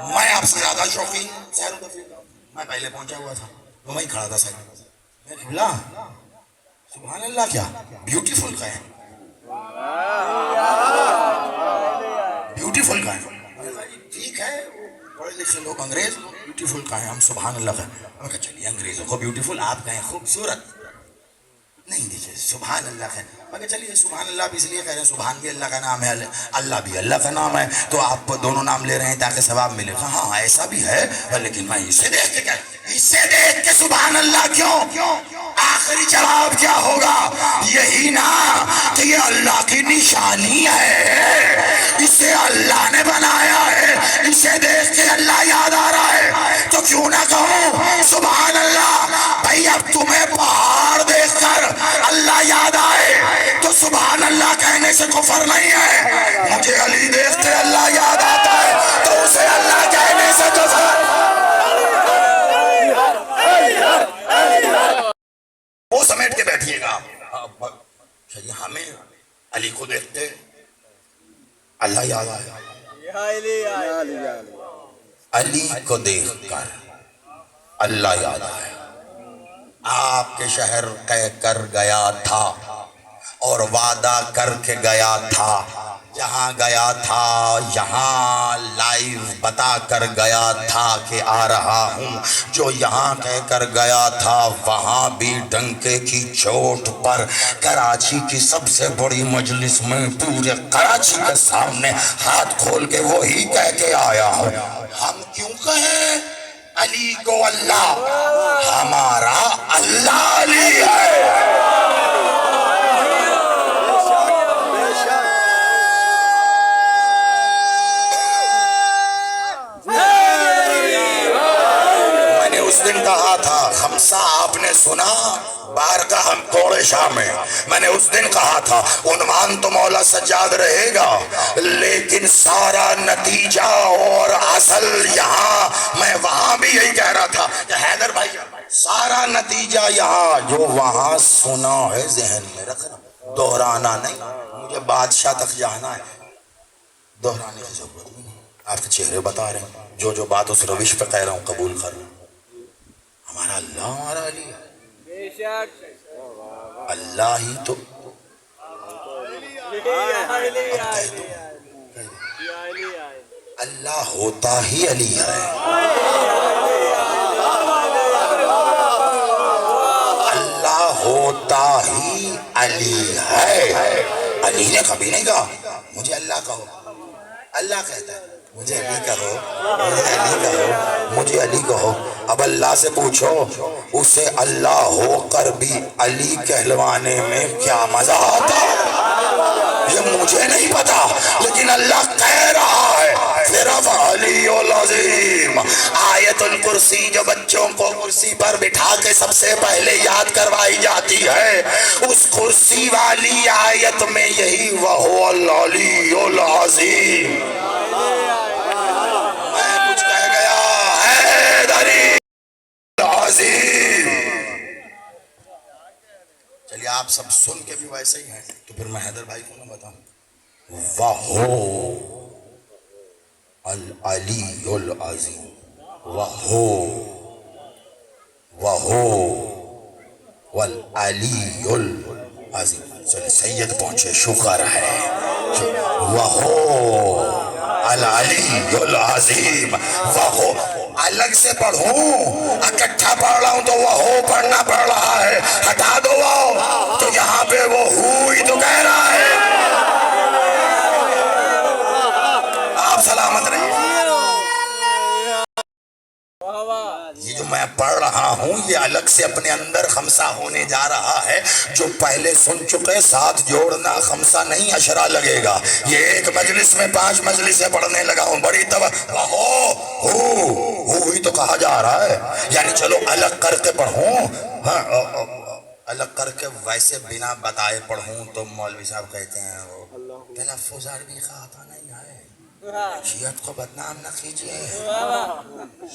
میں آپ سے زیادہ شوقین سیر و تفریح کا، میں پہلے پہنچا ہوا تھا، وہ وہیں کھڑا تھا سائڈ. میں کھلا سبحان اللہ کیا بیوٹیفل کا ہے، بیوٹیفل کا ہے. ٹھیک ہے پڑھے لکھے لوگ انگریز بیوٹیفل کا ہے، ہم سبحان اللہ کا. میں کہا چلیے انگریزوں کو بیوٹیفل، آپ کہیں خوبصورت. نہیں دیکھے سبحان اللہ خیر. مگر چلیے سبحان اللہ بھی اس لیے کہہ رہے ہیں سبحان بھی اللہ کا نام ہے, اللہ بھی اللہ کا نام ہے, تو آپ دونوں نام لے رہے ہیں تاکہ ثواب ملے. ہاں ایسا بھی ہے, لیکن میں اسے دیکھ کے سبحان اللہ کیوں, آخری جواب کیا ہوگا, یہی نا کہ یہ اللہ کی نشانی ہے, اسے اللہ نے بنایا ہے, اسے دیکھ کے اللہ یاد آ رہا ہے, تو کیوں نہ کہوں سبحان اللہ. بھائی اب تمہیں پہاڑ دیکھ کر اللہ یاد آئے تو سبحان اللہ کہنے سے کفر نہیں ہے, مجھے علی دیکھتے اللہ یاد آتا ہے تو اسے اللہ کہنے سے کفر. وہ سمیٹ کے بیٹھیے گا. ہمیں علی کو دیکھتے اللہ یاد آیا, علی کو دیکھ کر اللہ یاد آیا. آپ کے شہر کہہ کر گیا تھا اور وعدہ کر کے گیا تھا, جہاں گیا تھا یہاں لائیو بتا کر گیا تھا کہ آ رہا ہوں, جو یہاں کہہ کر گیا تھا وہاں بھی ڈنکے کی چوٹ پر کراچی کی سب سے بڑی مجلس میں پورے کراچی کے سامنے ہاتھ کھول کے وہی کہہ کے آیا ہوں. ہم کیوں کہیں علی کو اللہ, ہمارا اللہ علی ہے. اس دن کہا تھا خمسہ آپ نے سنا بار کا ہم کوڑے شاہ میں نے اس دن کہا تھا عنوان تو مولا سجاد رہے گا لیکن سارا نتیجہ اور اصل یہاں, میں وہاں بھی یہی کہہ رہا تھا کہ حیدر بھائی سارا نتیجہ یہاں جو وہاں سنا ہے ذہن میں رکھنا, دہرانا نہیں. مجھے بادشاہ تک جانا ہے, دہرانے کی ضرورت نہیں, آپ کے چہرے بتا رہے ہیں, جو بات اس روش پہ کہہ رہا ہوں قبول کر رہا ہوں. ہمارا اللہ ہمارا علی ہے, اللہ ہی تو اللہ ہوتا ہی علی ہے, اللہ ہوتا ہی علی ہے. علی نے کبھی نہیں کہا مجھے اللہ کہو, اللہ کہتا ہے مجھے علی کہو, مجھے علی کہو, مجھے علی کہو. اب اللہ سے پوچھو اسے اللہ ہو کر بھی علی کہلوانے میں کیا مزہ آتا, یہ مجھے نہیں پتا لیکن اللہ کہہ رہا ہے. پھر اب علی العظیم, آیت الکرسی جو بچوں کو کرسی پر بٹھا کے سب سے پہلے یاد کروائی جاتی ہے, اس کرسی والی آیت میں یہی وہو العلی العظیم. میں کچھ کہہ گیا حیدری العظیم. چلیے آپ سب سن کے بھی ویسے ہی ہیں تو پھر میں حیدر بھائی کو نہ بتاؤں, وہو العلی العظیم, وہو والعلی العظیم. چلے سید پہنچے, شکر ہے. وہو العلی العظیم, وہو الگ سے پڑھوں اکٹھا پڑھ رہا ہوں تو وہ پڑھنا پڑ رہا ہے, ہٹا دو وہ تو یہاں پہ وہ ہی تو کہہ رہا ہے. آپ سلامت رہیے. یہ جو میں پڑھ رہا ہوں یہ الگ سے اپنے اندر خمسہ ہونے جا رہا ہے, جو پہلے سن چکے ساتھ جوڑنا خمسہ نہیں عشرہ لگے گا. یہ ایک مجلس میں 5 مجلسیں پڑھنے لگا ہوں, بڑی ہو ہی تو کہا جا رہا ہے. یعنی چلو الگ کر کے پڑھوں, ہاں الگ کر کے ویسے بنا بتائے پڑھوں تو مولوی صاحب کہتے ہیں وہ تلفظ عربی کا آتا نہیں ہے. شیعت کو بدنام نہ کیجیے,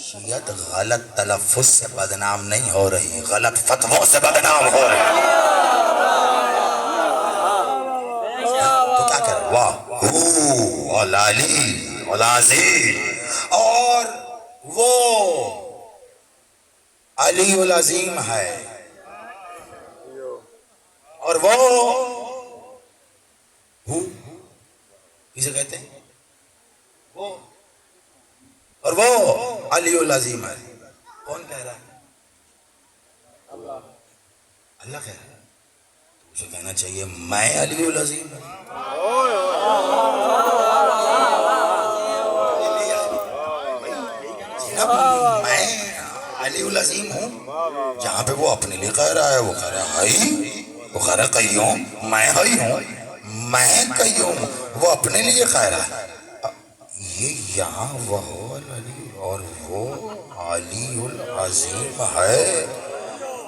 شیعت غلط تلفظ سے بدنام نہیں ہو رہی, غلط فتووں سے بدنام ہو رہی. تو کیا کر واہ العلی العظیم, اور وہ علی العظیم ہے, اور وہ کسے کہتے ہیں, وہ اور وہ علی العظیم ہے. کون کہہ رہا ہے, اللہ کہہ رہا ہے. اسے کہنا چاہیے میں علی العظیم ہوں. میں علی العظیم ہوں. جہاں پہ وہ اپنے لیے کہہ رہا ہے وہ کہہ رہا ہے ہائی، وہ کہہ رہا ہے قیوم، میں ہائی ہوں، میں قیوم. وہ اپنے لیے کہہ رہا ہے. یہ یہاں وہ علی اور وہ علی العظیم ہے.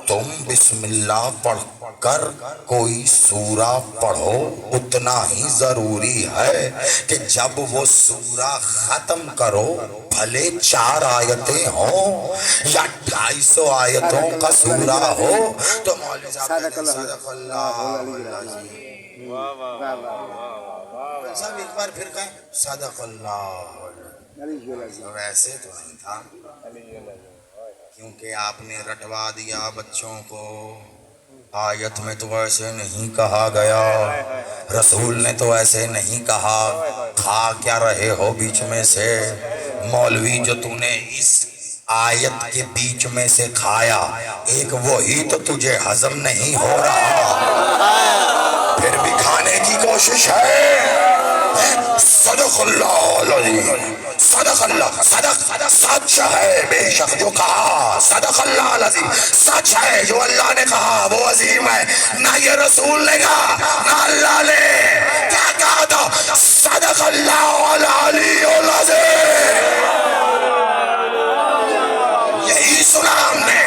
تم بسم اللہ پڑھ کر کوئی سورہ پڑھو، اتنا ہی ضروری ہے کہ جب وہ سورہ ختم کرو بھلے 4 آیتیں ہوں یا 250 آیتوں کا سورہ ہو تو مولوی صاحب کہتے ہیں صدق اللہ العظیم. صاحب ایک بار پھر کہیں صدق اللہ العظیم. ویسے تو نہیں تھا کیونکہ آپ نے رٹوا دیا بچوں کو. آیت میں تو ایسے نہیں کہا گیا، رسول نے تو ایسے نہیں کہا. کھا کیا رہے ہو بیچ میں سے مولوی؟ جو تو نے اس آیت کے بیچ میں سے کھایا ایک وہی تو تجھے ہضم نہیں ہو رہا، پھر بھی کھانے کی کوشش ہے. صدق اللہ العظیم، صدق اللہ، صدق سچ ہے بے شک جو کہا. صدق اللہ العظیم، سچ ہے جو اللہ نے کہا وہ عظیم ہے. نہ یہ رسول نے کہا نہ اللہ نے. کیا کہا تھا؟ صدق اللہ العلی العظیم. یہی سنا ہم نے،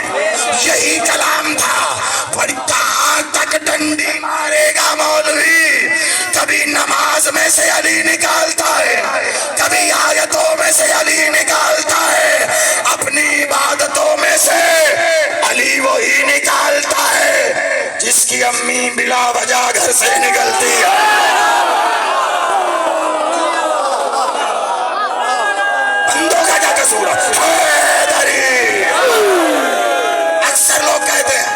یہی کلام تھا. پر کہاں تک ڈنڈی مارے گا مولوی؟ کبھی نماز میں سے علی نکالتا ہے، کبھی آیتوں میں سے علی نکالتا ہے، اپنی عبادتوں میں سے علی وہی نکالتا ہے جس کی امی بلا وجہ گھر سے نکلتی ہے. بندوں کا کیا قصور ہے؟ حیدری. اکثر لوگ کہتے ہیں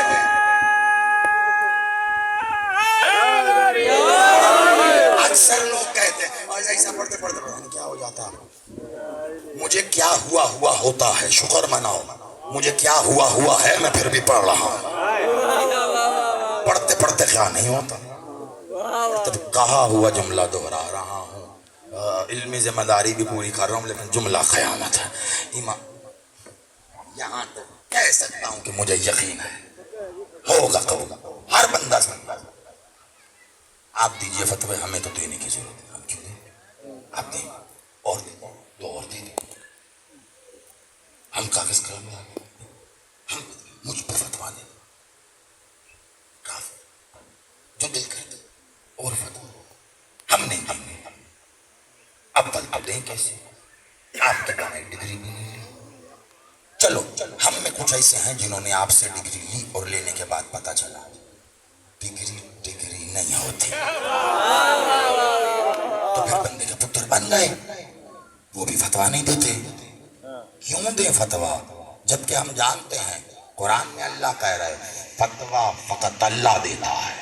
اور ایسا پڑھتے پڑھتے کیا ہو جاتا ہے؟ مجھے کیا ہوا ہوتا ہے، شکر مناؤ. مجھے کیا ہوا ہے میں پھر بھی پڑھ رہا ہوں. پڑھتے پڑھتے کیا نہیں ہوتا، پڑھتے کہا ہوا جملہ دہرا رہا ہوں. علمی ذمہ داری بھی پوری کر رہا ہوں لیکن جملہ قیامت ہے. یہاں تو کہہ سکتا ہوں کہ مجھے یقین ہے ہوگا قبول. ہر بندہ سنتا. آپ دیجئے فتوے، ہمیں تو دینے کی ضرورت ہے. ہم کیوں دیں؟ آپ دیں اور دیں تو اور دیں. ہم کاغذ قلم میں ہم مجھ پہ فتوا دیں کافی جو دل کرتے اور فتوا ہم نہیں دیں. اول تو دیں کیسے؟ آپ کے پاس ڈگری بھی نہیں لی. چلو ہم میں کچھ ایسے ہیں جنہوں نے آپ سے ڈگری لی اور لینے کے بعد پتا چلا ڈگری نہیں ہوتی تو پھر بندے کے پتر بن گئے. وہ بھی فتوا نہیں دیتے. کیوں دیں فتوا جبکہ ہم جانتے ہیں قرآن میں اللہ کہہ رہا ہے فتوا فقط اللہ دیتا ہے.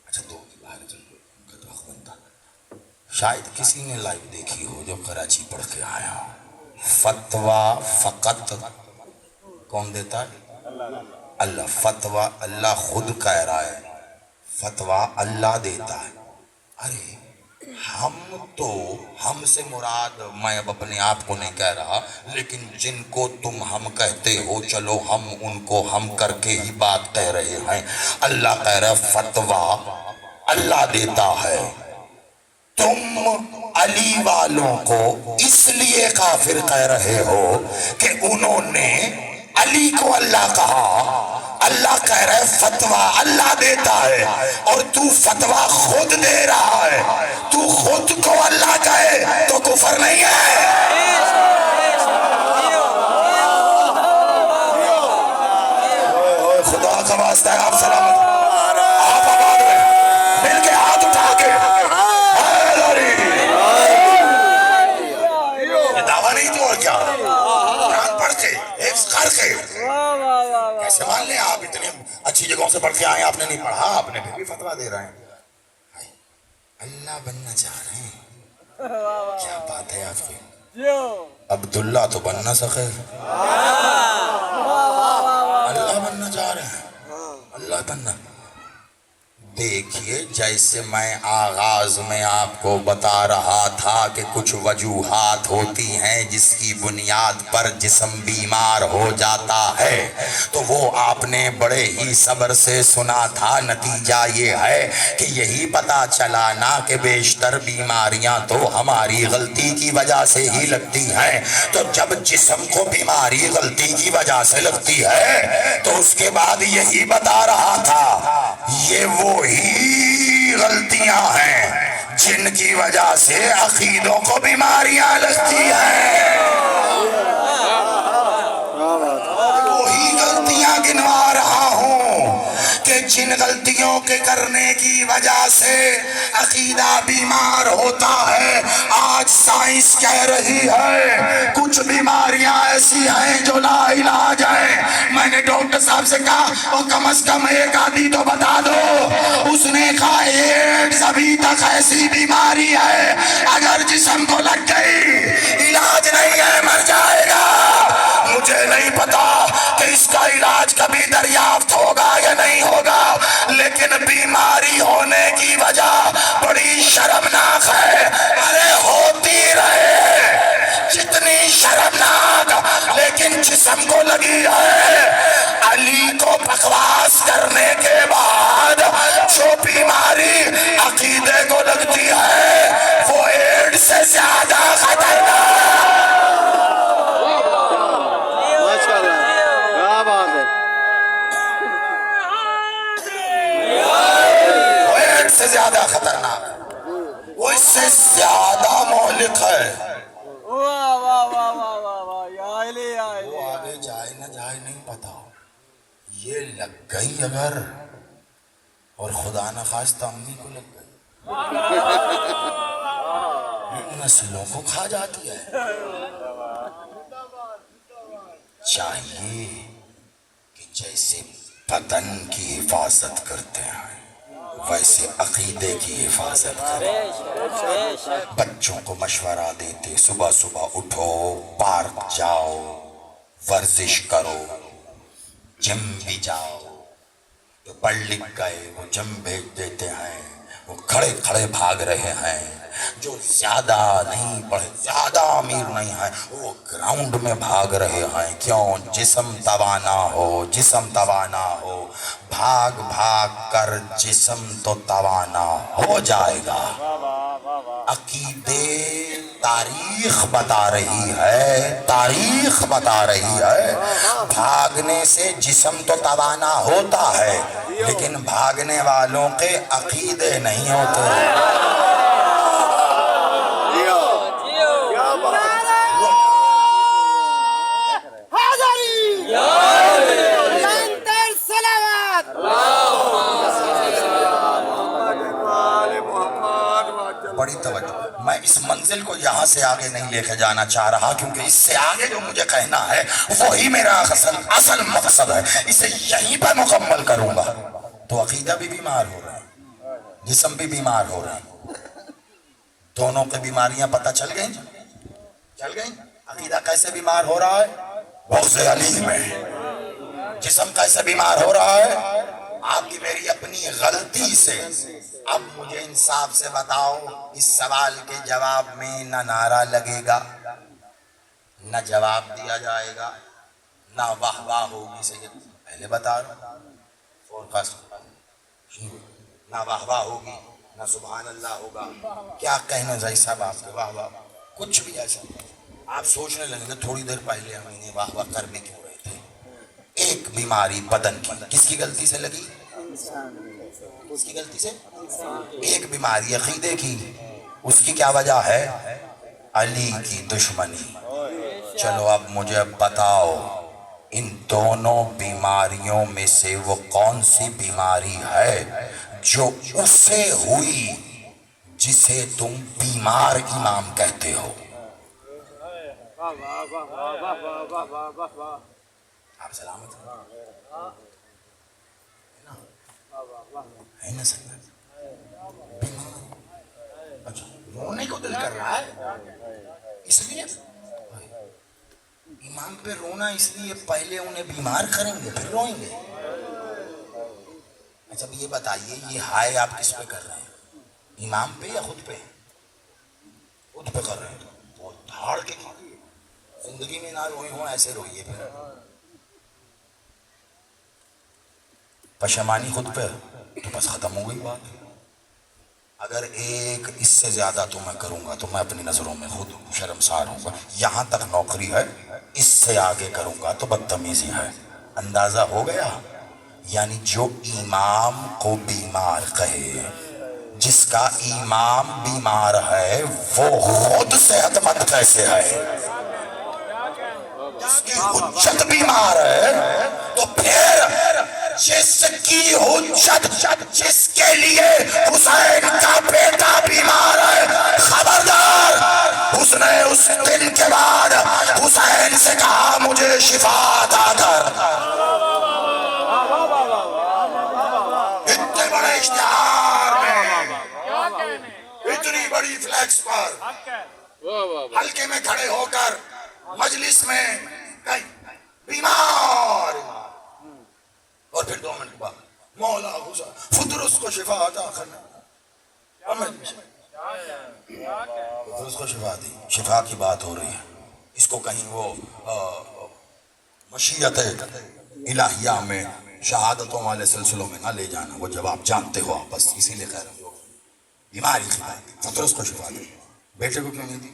اچھا دو کی باہر چلو ان کا تو حق بنتا. شاید کسی نے لائیو دیکھی ہو جو کراچی پڑھ کے آیا. فتوا فقط کون دیتا ہے؟ اللہ. فتوا اللہ خود کہہ رہا ہے فتوا اللہ دیتا ہے. ارے ہم سے مراد میں اب اپنے آپ کو نہیں کہہ رہا لیکن جن کو تم ہم کہتے ہو چلو ہم ان کو ہم کر کے ہی بات کہہ رہے ہیں. اللہ کہہ رہا ہے فتوا اللہ دیتا ہے. تم علی والوں کو اس لیے کافر کہہ رہے ہو کہ انہوں نے علی کو اللہ کہا. اللہ کہہ رہا ہے فتوا اللہ دیتا ہے اور تو فتوا خود دے رہا ہے. تو خود کو اللہ کہے تو کفر نہیں ہے. خدا کا واسطہ ہے آپ سلامت آپ آباد میں مل کے ہاتھ اٹھا کے دعویٰ نہیں تو اور کیا قرآن پڑھ کے حفظ کر کے کیسے مان لیں آپ اتنی اچھی جگہوں سے پڑھ کے آئے آپ نے نہیں پڑھا آپ نے پھر بھی فتویٰ دے رہے ہیں. اللہ بننا چاہ رہے ہیں کیا بات ہے آپ کی، عبداللہ تو بن نہ سکے، اللہ بننا چاہ رہے ہیں، اللہ بننا۔ دیکھیے جیسے میں آغاز میں آپ کو بتا رہا تھا کہ کچھ وجوہات ہوتی ہیں جس کی بنیاد پر جسم بیمار ہو جاتا ہے، تو وہ آپ نے بڑے ہی صبر سے سنا تھا۔ نتیجہ یہ ہے کہ یہی پتا چلا نا کہ بیشتر بیماریاں تو ہماری غلطی کی وجہ سے ہی لگتی ہیں۔ تو جب جسم کو بیماری غلطی کی وجہ سے لگتی ہے تو اس کے بعد یہی بتا رہا تھا یہ وہی غلطیاں ہیں جن کی وجہ سے عقیدوں کو بیماریاں لگتی ہیں۔ وہی غلطیاں گنوا رہا ہوں کہ جن غلطیوں کے کرنے کی وجہ سے عقیدہ بیمار ہوتا ہے۔ آج سائنس کہہ رہی ہے کچھ بیماریاں ایسی ہیں جو لا علاج ہیں۔ میں نے ڈاکٹر صاحب سے کہا وہ کم از کم ایک آدھی تو بتا دو۔ اس نے کہا ایڈز ابھی تک ایسی بیماری ہے اگر جسم کو لگ گئی علاج نہیں ہے، مر جائے گا۔ مجھے نہیں پتا کہ اس کا علاج کبھی دریافت ہوگا یا نہیں ہوگا، لیکن بیماری ہونے کی وجہ بڑی شرمناک ہے۔ ارے ہوتی رہے جتنی شرمناک، لیکن جسم کو لگی ہے۔ علی کو بکواس کرنے کے بعد جو بیماری عقیدے کو لگتی ہے وہ ایڈ سے زیادہ خطرناک، وہ ایڈ سے زیادہ خطرناک، وہ اس سے زیادہ مہلک ہے۔ وہ آگے جائے نہ جائے نہیں پتا، یہ لگ گئی اگر، اور خدا نہ خواستہ امی کو لگ گئی، نسلوں کو کھا جاتی ہے۔ چاہیے کہ جیسے بدن کی حفاظت کرتے ہیں ویسے عقیدے کی حفاظت کریں۔ بچوں کو مشورہ دیتے صبح صبح اٹھو، پارک جاؤ، ورزش کرو، جم بھی جاؤ۔ جو پڑھ لکھ گئے وہ جم بھیج دیتے ہیں، وہ کھڑے کھڑے بھاگ رہے ہیں۔ جو زیادہ نہیں پڑھے، زیادہ امیر نہیں ہیں، وہ گراؤنڈ میں بھاگ رہے ہیں۔ کیوں؟ جسم توانا ہو، جسم توانا ہو، بھاگ بھاگ کر جسم تو توانا ہو جائے گا۔ عقیدے تاریخ بتا رہی ہے، تاریخ بتا رہی ہے بھاگنے سے جسم تو توانا ہوتا ہے لیکن بھاگنے والوں کے عقیدے نہیں ہوتے۔ بڑی توجہ، میں اس منزل کو یہاں سے آگے نہیں لے کے جانا چاہ رہا کیونکہ اس سے آگے جو مجھے کہنا ہے وہی میرا اصل مقصد ہے، اسے یہیں پر مکمل کروں گا۔ تو عقیدہ بھی بیمار ہو رہا ہے، جسم بھی بیمار ہو رہا ہے، دونوں کے بیماریاں پتہ چل گئیں؟ چل گئیں؟ عقیدہ کیسے بیمار ہو رہا ہے؟ بغض علی میں۔ جسم کیسے بیمار ہو رہا ہے؟ آپ کی میری اپنی غلطی سے۔ اب مجھے انصاف سے بتاؤ، اس سوال کے جواب میں نہ نعرہ لگے گا، نہ جواب دیا جائے گا، نہ واہ واہ ہوگی۔ سید پہلے بتا رہا نہ واہ واہ ہوگی، نہ سبحان اللہ ہوگا۔ کیا کہنا زاہد صاحب آپ کے واہ واہ، کچھ بھی ایسا آپ سوچنے لگیں گے تھوڑی دیر پہلے ہم انہیں واہ واہ کرنے کیوں رہے تھے۔ ایک بیماری بدن کی کس کی غلطی سے لگی؟ اس کی غلطی سے۔ ایک بیماری عقیدے کی، اس کی کیا وجہ ہے؟ علی کی دشمنی۔ چلو اب مجھے بتاؤ ان دونوں بیماریوں میں سے وہ کون سی بیماری ہے جو اس سے ہوئی جسے تم بیمار امام کہتے ہو؟ آپ سلامت ہے نا سنگت؟ اچھا رونے کو دل کر رہا ہے اس لیے امام پہ رونا، اس لیے پہلے انہیں بیمار کریں گے پھر روئیں گے. اچھا اب یہ بتائیے یہ ہائے آپ کس پہ کر رہے ہیں، امام پہ یا خود پہ؟ خود پہ کر رہے ہیں. بہت دھاڑ کے زندگی میں نہ روئے ہوں ایسے روئیے پھر. پشیمانی خود پہ تو بس ختم ہو گئی بات. اگر ایک اس سے زیادہ تو میں کروں گا تو میں اپنی نظروں میں خود شرمسار ہوں گا. یہاں تک نوکری ہے، اس سے آگے کروں گا تو بدتمیزی ہے. اندازہ ہو گیا؟ یعنی جو امام کو بیمار کہے، جس کا امام بیمار ہے، وہ خود صحت مند کیسے ہے؟ جس کی حجت بیمار ہے تو پھر جس کی حجت، جس کے لیے حسین کا بیٹا بیمار ہے، خبردار. اس نے اس دن کے بعد حسین سے کہا مجھے شفا عطا کر. اتنے بڑے اشتہار میں، اتنی بڑی فلیکس پر حلقے میں کھڑے ہو کر مجلس میں بیمار، اور پھر 2 منٹ بعد مولا حسین فدرس کو شفا عطا کرنا. فدرس کو شفا دی. شفا کی بات ہو رہی ہے. اس کو کہیں وہ مشیت الہیہ میں شہادتوں والے سلسلوں میں نہ لے جانا. وہ جب آپ جانتے ہو آپ بس اسی لیے کہہ رہے ہو. بیماری کی فدرس کو شفا دی. بیٹے کو کیوں نہیں دی؟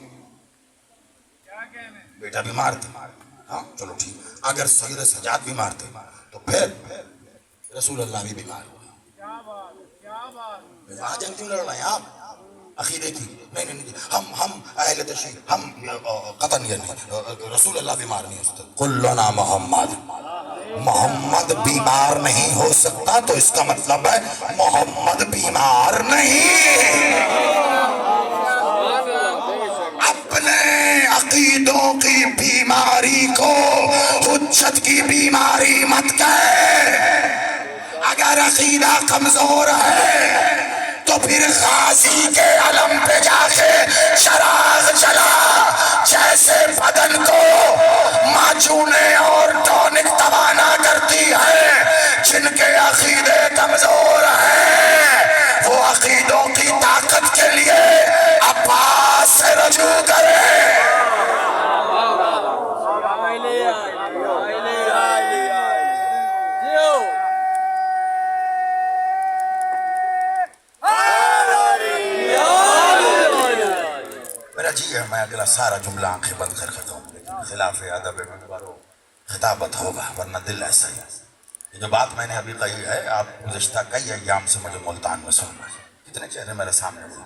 بیٹا بیمار تھا. ہاں چلو ٹھیک. اگر سید سجاد بیمار تھے تو پھر رسول اللہ بھی بیمار ہوا. وہاں جنگ کیوں لڑ رہے ہیں آپ عقیدے کی؟ نہیں ہم اہل تشیع، ہم قطن یہ نہیں. رسول اللہ بیمار نہیں ہو سکتا. کلنا محمد بیمار نہیں ہو سکتا تو اس کا مطلب ہے محمد بیمار نہیں. عقیدوں کی بیماری کو حجت کی بیماری مت کہے. اگر عقیدہ کمزور ہے تو پھر غازی کے علم پہ جا کے چراغ جلا. جیسے بدن کو معجونیں اور ٹونک توانا کرتی ہے، جن کے عقیدے کمزور ہیں وہ عقیدوں کی طاقت کے لیے عباس سے رجوع کرے. میرا جی ہے میں اگلا سارا جملہ آنکھیں بند کر کے کہوں، لیکن خلاف ادب منبر و خطابت ہوگا، ورنہ دل ایسا ہی. یہ جو بات میں نے ابھی کہی ہے آپ گزشتہ کئی ایام سے مجھے ملتان میں سن رہے ہیں. کتنے چہرے میرے سامنے ہوئے.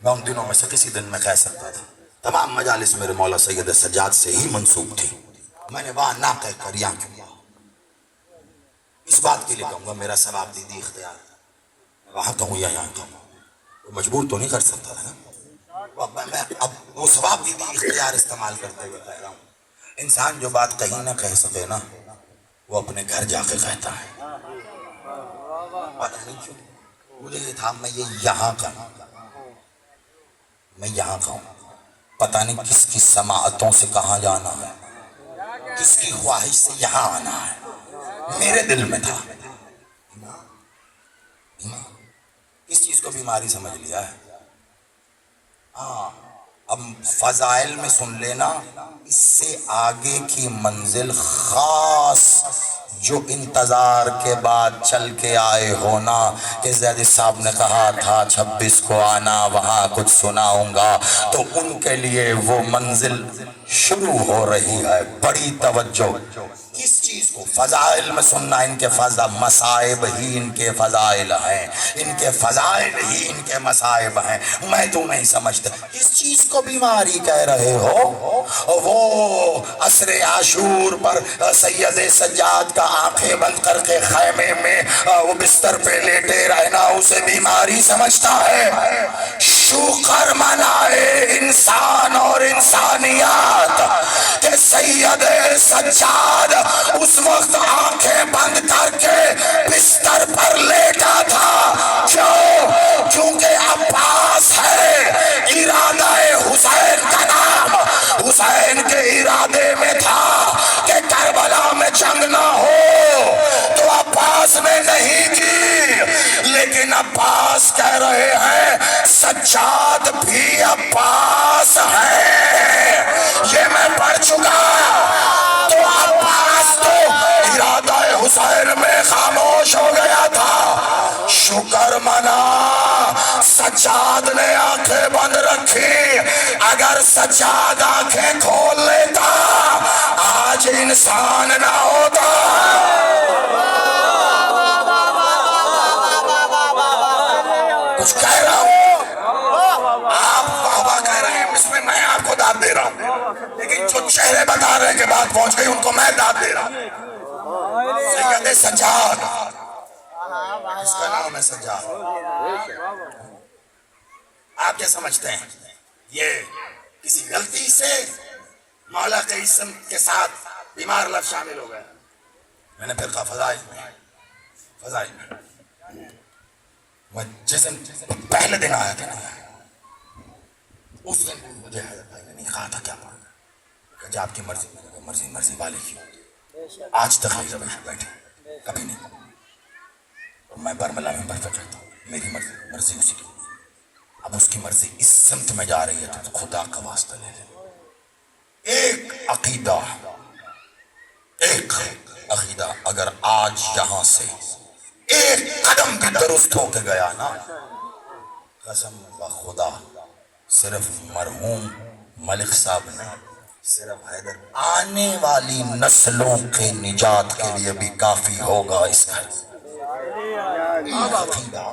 میں ان دنوں میں سے کسی دن میں کہہ سکتا تھا. تمام مجالس میرے مولا سید سجاد سے ہی منسوب تھی. میں نے وہاں نہ کہہ کر یہاں کیوں کہا. اس بات کے لیے کہوں گا میرا ثواب دیدی اختیار ہے. وہاں کہوں یا یہاں کہوں، مجبور تو نہیں کر سکتا تھا نا. میں اب وہ ثواب دیدی اختیار استعمال کرتے ہوئے کہہ رہا ہوں. انسان جو بات کہیں نہ کہہ سکے نا وہ اپنے گھر جا کے کہتا ہے. پتہ نہیں کیوں مجھے یہ تھا میں یہ یہاں کہوں، میں یہاں کہوں. پتہ نہیں کس کی سماعتوں سے کہاں جانا ہے، کس کی خواہش سے یہاں آنا ہے. میرے دل میں تھا. کس چیز کو بیماری سمجھ لیا ہے؟ ہاں اب فضائل میں سن لینا. اس سے آگے کی منزل خاص جو انتظار کے بعد چل کے آئے ہونا کہ زیدی صاحب نے کہا تھا 26 کو آنا وہاں کچھ سناؤں گا، تو ان کے لیے وہ منزل شروع ہو رہی ہے. بڑی توجہ. کس چیز کو؟ فضائل میں سننا. ان کے مصائب ہی ان کے فضائل ہیں، ان کے فضائل ہی ان کے مصائب ہیں. میں تو نہیں سمجھتا کس چیز کو بیماری کہہ رہے ہو. وہ عصر عاشور پر سید سجاد کا آنکھیں بند کر کے خیمے میں وہ بستر پہ لیٹے رہنا اسے بیماری سمجھتا ہے. شکر منائے انسان اور انسانیات کہ سید سجاد اس وقت آنکھیں بند کر کے بستر پر لیٹا تھا. کیوں؟ کیونکہ عباس ہے عباس کہہ رہے ہیں سجاد بھی عباس ہے، یہ میں پڑھ چکا۔ تو عباس تو ارادہ حسین میں خاموش ہو گیا تھا، شکر منا سجاد نے آنکھیں بند رکھی، اگر سجاد آنکھیں کھول لیتا آج انسان نہ ہوتا۔ کچھ کہہ رہا ہوں، آپ بابا کہہ رہے ہیں، اس میں میں آپ کو داد دے رہا ہوں، لیکن جو چہرے بتا رہے ہیں کہ بات پہنچ گئی ان کو میں داد دے رہا ہوں۔ سید سجاد، اس کا نام ہے سجاد۔ آپ کیا سمجھتے ہیں یہ کسی غلطی سے مولا کے اسم کے ساتھ بیمار لفظ شامل ہو گئے؟ میں نے پھر کہا فضائل میں میں جس دن پہلے دن آیا تھا نا، اس دن مجھے حضرت بھائی نے نہیں کہا تھا کیا پڑھنا، کہ آپ کی مرضی، مرضی والے کی ہوتی، آج تک نہیں بیٹھے کبھی نہیں۔ میں برملا میں برفہ کہتا ہوں میری مرضی اسی کی، اب اس کی مرضی اس سمت میں جا رہی ہے تو خدا کا واسطہ لے لے۔ ایک عقیدہ اگر آج یہاں سے ایک قدم بھی درست ہو کے گیا نا، قسم بخدا صرف مرحوم ملک صاحب نے، صرف حیدر آنے والی نسلوں کے نجات کے لیے بھی کافی ہوگا اس کا عقیدہ۔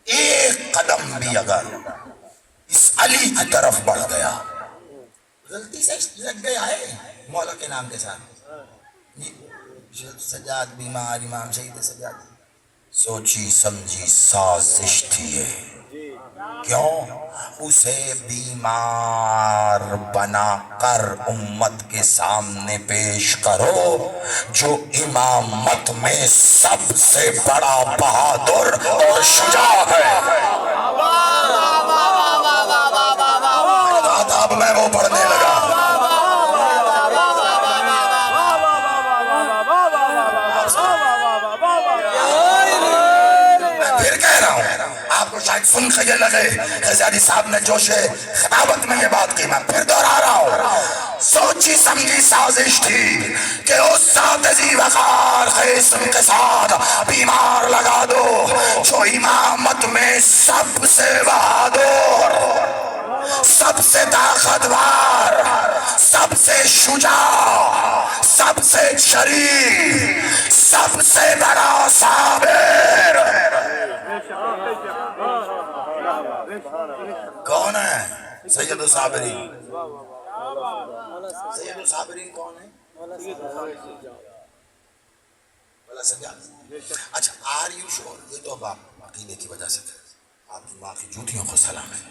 ایک قدم بھی اگر اس علی کی طرف بڑھ گیا، غلطی سے لگ گیا ہے مولا کے نام کے ساتھ، سجاد بیمار، امام شہید سجاد، سوچی سمجھی سازش تھی یہ، کیوں اسے بیمار بنا کر امت کے سامنے پیش کرو جو امامت میں سب سے بڑا بہادر اور شجاع ہے۔ اب میں وہ پڑھنے لگا، شاید سن کے یہ لگے غزالی صاحب نے جوش خطابت میں یہ بات کی، میں پھر دہرا رہا ہوں۔ سوچی سمجھی سازش تھی کہ اس ساتھی وقار قسم کے ساتھ بیمار لگا دو جو امامت میں سب سے بہادر، سب سے طاقتور، سب سے شجاع، سب سے شریف، سب سے بڑا صابر کون ہے؟ سید الصابرین۔ سید الصابرین کون ہے؟ اچھا، آر یو شور؟ یہ تو اب آپ عقیدے کی وجہ سے تھے، آپ کی ماں کی جوتیوں کو سلام ہے۔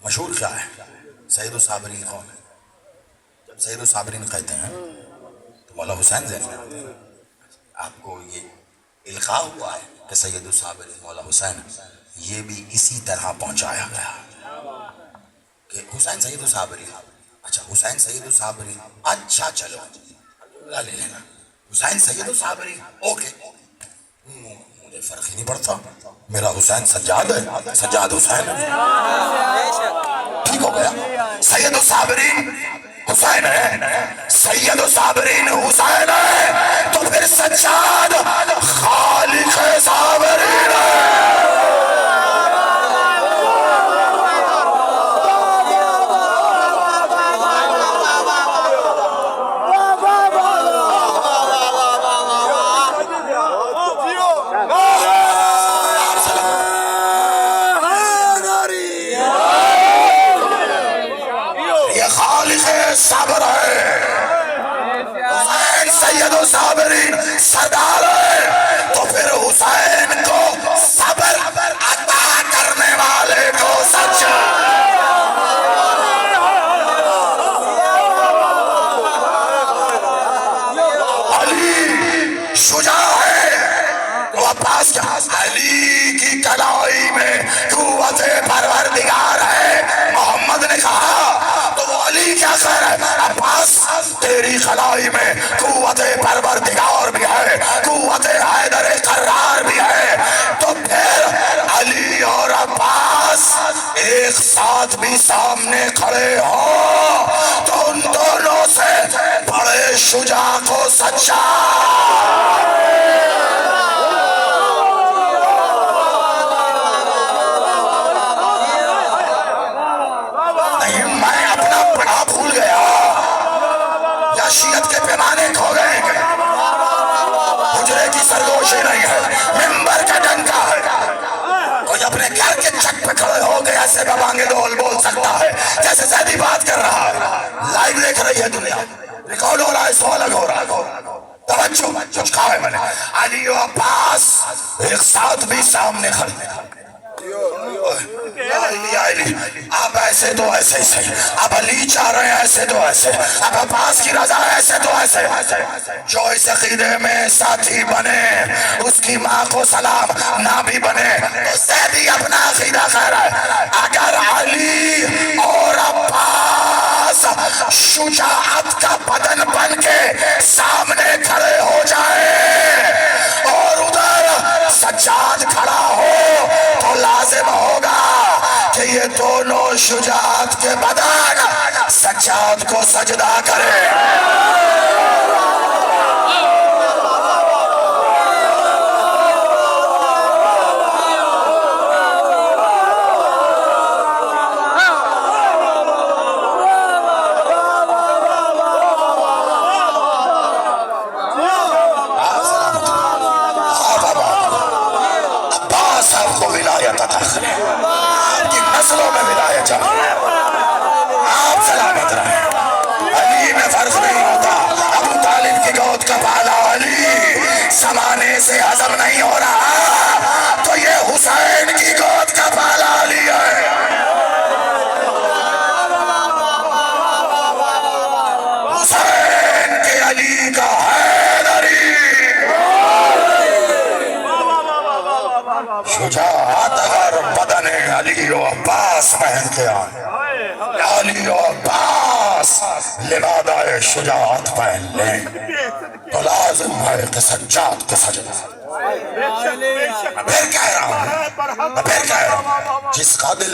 مشہور کیا ہے؟ سید الصابرین کون ہے؟ جب سید الصابرین کہتے ہیں تو مولا حسین ذہن میں آتے ہیں۔ آپ کو یہ القاء ہوا ہے کہ سید الصابرین مولا حسین، یہ بھی اسی طرح پہنچایا گیا کہ حسین سید الصابرین۔ اچھا حسین سید الصابرین، اچھا چلو لے لینا حسین سید الصابرین، اوکے، مجھے فرق ہی نہیں پڑتا، میرا حسین سجاد ہے، سجاد حسین ہے، ٹھیک ہو گیا۔ سید الصابرین حسین ہے، سید الصابرین حسین ہے، تو پھر سجاد خالق صابرین ہے۔ صبر ہے، حسین سید الصابرین سردار ہے، تو پھر حسین کو صبر عطا کرنے والے کو سچ علی شجاع ہے، وہ عباس کے علی کی کلائی میں قوت پروردگار ہے، محمد نے کہا تو وہ علی کیا خیر ہے، عباس تیری خلائی میں قوت پروردگار بھی ہے، قوت حیدر قرار بھی ہے، تو پھر علی اور عباس ایک ساتھ بھی سامنے کھڑے ہو تو ان دونوں سے بڑے شجاع کو سچا نہیں، میں اپنا بڑا بھول گیا یا شیعت کے پیمانے کھو گئے کہ حجرے کی سرگوشی نہیں ہے، منبر کا ڈنکا ہے، کوئی اپنے گھر کے چھت پہ کھڑے ہو گئے ایسے ببانگے ڈول بول سکتا ہے جیسے زیدی بات کر رہا ہے، لائیو دیکھ رہی ہے دنیا، ریکارڈ ہو رہا ہے، سو الگ ہو رہا ہے، توجہ کچھ کہا ہے میں نے، علی و عباس ایک ساتھ بھی سامنے کھڑے، اب ایسے تو ایسے ہی صحیح، اب علی چاہ رہے ہیں ایسے تو ایسے، اب عباس کی رضا ہے ایسے تو ایسے، جو اس عقیدے میں ساتھی بنے اس کی ماں کو سلام نہ بھی بنے تو زیدی اپنا عقیدہ خیر ہے، اگر علی اور عباس شجاعت کا بدن بن کے سامنے کھڑے ہو جائیں اور ادھر سجاد کھڑا ہو تو لازم ہوگا کہ یہ دونوں شجاعت کے بدن سجاد کو سجدہ کرے۔ عباس آپ کو ولایت عطا کرے، آپ کی نسلوں میں ولایت جائے، آپ سلامت رہیں، علی میں فرق نہیں ہوتا، ابو طالب کی گود کا پالا علی زمانے سے ہضم نہیں ہو رہا تو یہ حسین کی گود کا پالا علی ہے، حسین کے علی کا حیدری، شجاعت اگر بدن علی و عباس پہن کے آئے، علی و عباس لبادہ شجاعت پہن لیں تو لازم ہے کہ سجاد کو سجدہ۔ میں پھر کہہ رہا ہوں جس کا دل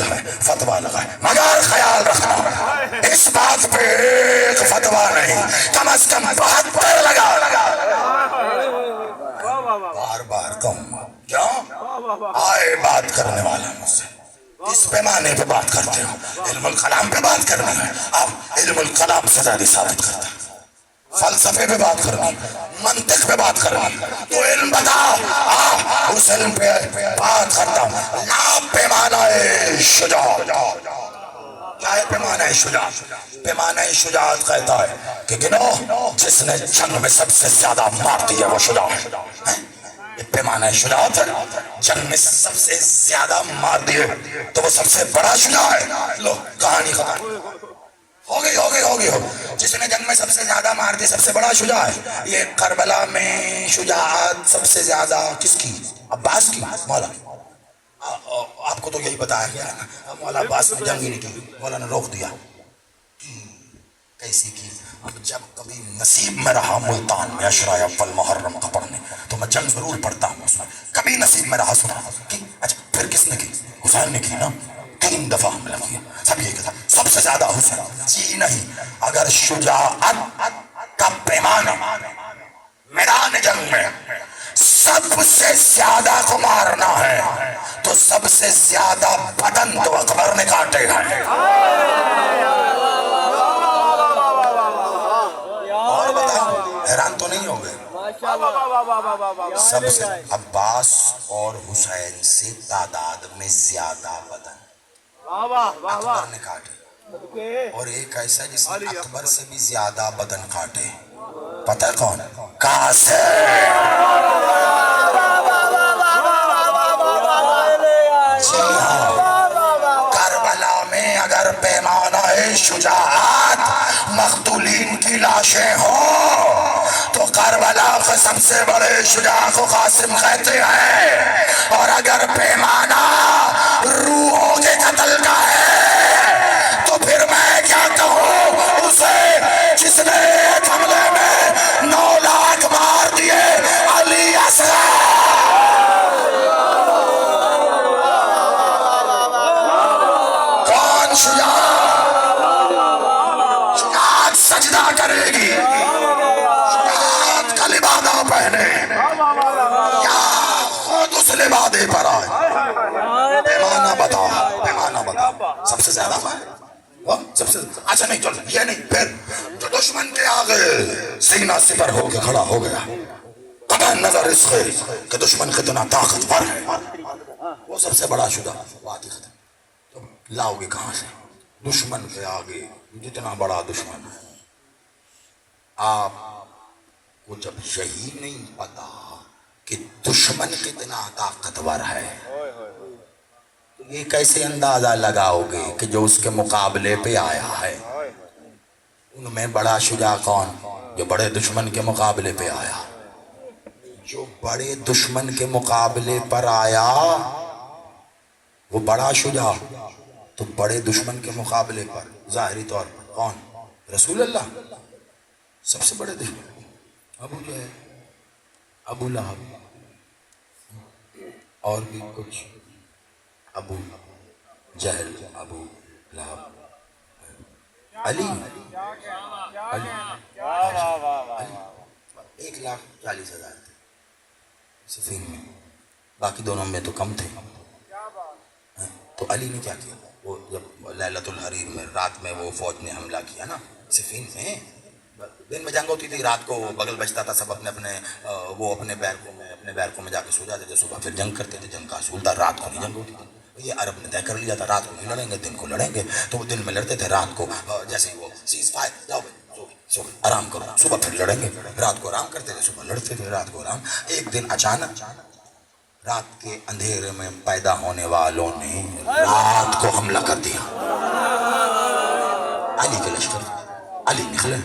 ہے فتویٰ لگائے، مگر خیال رکھنا اس بات پہ ایک فتویٰ نہیں، کم از کم 72 لگا، بار بار کہوں کیوں آئے بات کرنے والا مجھ سے اس پیمانے پہ بات کرتے ہو، علم الکلام پہ بات کرنا ہے، اب علم الکلام سے زیادہ ثابت کرتا ہے، فلسفے پہ بات کرنا، منطق پہ بات کرنا، تو علم بتا، اس علم پہ بات کرتا ہوں، نا پیمانہ شجاعت، کیا ہے پیمانہ شجاعت؟ پیمانہ شجاعت کہتا ہے کہ گنو جس نے جنگ میں سب سے زیادہ مار دیا وہ شجاع ہے، یہ پیمانہ شجاعت ہے، جنگ میں سب سے زیادہ مار دیے تو وہ سب سے بڑا شجاع ہے، لو کہانی ختم ہو گئی، جس نے جنگ میں سب سے زیادہ مار دی سب سے بڑا شجاع ہے، یہ کربلا میں شجاعت سب سے زیادہ کس کی؟ عباس کی، مولا آپ کو تو یہی بتایا گیا ہے نا، مولا عباس نے جنگ ہی نہیں کی، مولا نے روک دیا، کیسی کی؟ اب جب کبھی نصیب میں رہا ملتان میں اشرا اول محرم کا پڑھنے تو میں جنگ ضرور پڑھتا ہوں اس میں، کبھی نصیب میں رہا سنا کی، اچھا پھر کس نے کی؟ حسین نے کی نا، 3 دفعہ حملہ کیا، سب یہ کہتا سب سے زیادہ حسین، جی نہیں، اگر شجاعت کا پیمانہ میدان جنگ میں سب سے زیادہ کو مارنا ہے تو سب سے زیادہ بدن تو اکبر نے کاٹے ہیں، اور بتاؤ حیران تو نہیں ہو گئے؟ سب سے عباس اور حسین سے تعداد میں زیادہ بدن اکبر نے کاٹے، اور ایک ایسا جس نے اکبر سے بھی زیادہ بدن کاٹے، پتہ کون؟ قاسم، جی ہاں، کربلا میں اگر پیمانہ شجاعت مقتولین کی لاشیں ہوں تو کربلا کے سب سے بڑے شجاع کو قاسم کہتے ہیں، اور اگر پیمانہ روحوں کے قتل کا ہے تو پھر میں کیا کہوں، اسے پردے پر آئے. پیمانہ بتا, پیمانہ بتا. سب سے زیادہ میں سب سے اچھا نہیں چل یہ نہیں. پھر جو دشمن کے آگے سینہ سپر ہو کے کھڑا ہو گیا, قطع نظر اس سے کہ دشمن کتنا طاقتور ہے, وہ سب سے بڑا شجاع. بات ہی ختم. تو لاؤ گے کہاں سے دشمن کے آگے جتنا بڑا دشمن ہے؟ آپ کو جب یہی نہیں پتا کہ دشمن کتنا طاقتور ہے, یہ کیسے اندازہ لگاؤ گے کہ جو اس کے مقابلے پہ آیا ہے؟ ان میں بڑا شجاع کون؟ جو بڑے دشمن کے مقابلے پہ آیا. جو بڑے دشمن کے مقابلے پر آیا وہ بڑا شجاع. تو بڑے دشمن کے مقابلے پر ظاہری طور پر کون؟ رسول اللہ. سب سے بڑے دشمن ابو جو ہے, ابو لہب, اور بھی کچھ, ابو جہل, ابو لہب, علی, 1,40,000 تھے صفین میں, باقی دونوں میں تو کم تھے. تو علی نے کیا کیا؟ وہ جب لیلۃ الحریر میں رات میں وہ فوج نے حملہ کیا نا صفین میں, دن میں جنگ ہوتی تھی, رات کو بغل بجتا تھا, سب اپنے اپنے وہ اپنے بیرکوں میں جا کے سو جاتے تھے, صبح پھر جنگ کرتے تھے. جنگ کا اصول تھا رات کو نہیں جنگ ہوتی تھی. یہ عرب نے طے کر لیا تھا رات کو نہیں لڑیں گے, دن کو لڑیں گے. تو وہ دن میں لڑتے تھے, رات کو جیسے وہ سیز فائر, جاؤ سو آرام کرو, صبح پھر لڑیں گے. رات کو آرام کرتے تھے, صبح لڑتے تھے, رات کو آرام. ایک دن اچانک رات کے اندھیرے میں پیدا ہونے والوں نے رات کو حملہ کر دیا. علی کے لشکر, علی نکلے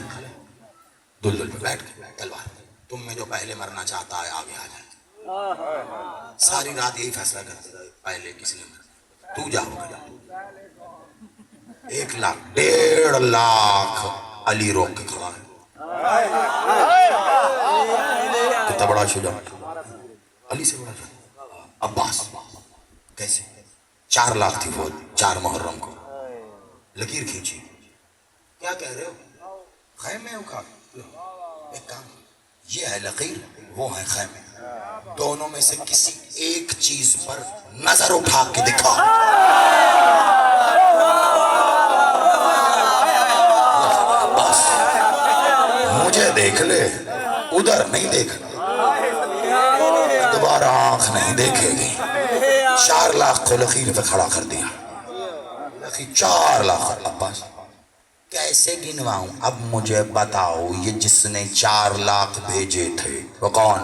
دلدل پہ بیٹھ کے تلوار, تم میں جو پہلے مرنا چاہتا ہے آگے آ جائے. ساری رات یہی فیصلہ کرتے رہے, پہلے کس نے مرنا, تو جاؤ گا. 1,00,000 1,50,000 علی روک کے کھڑا ہے. کتنا بڑا شجاع, علی سے بڑا شجاع. عباس کیسے؟ 4,00,000 تھی فوج 4 محرم کو. لکیر کھینچی, کیا کہہ رہے ہو؟ خیمے اکھاڑ. ایک کام, یہ ہے لکیر, وہ ہے خیمے. دونوں میں سے کسی ایک چیز پر نظر اٹھا کے دکھا. بس مجھے دیکھ لے, ادھر نہیں دیکھنا, دوبارہ آنکھ نہیں دیکھے گی. 4,00,000 کو لکیر پہ کھڑا کر دیا. 4,00,000. عباس کیسے گنواؤں؟ اب مجھے بتاؤ, یہ جس نے 4,00,000 بھیجے تھے وہ کون؟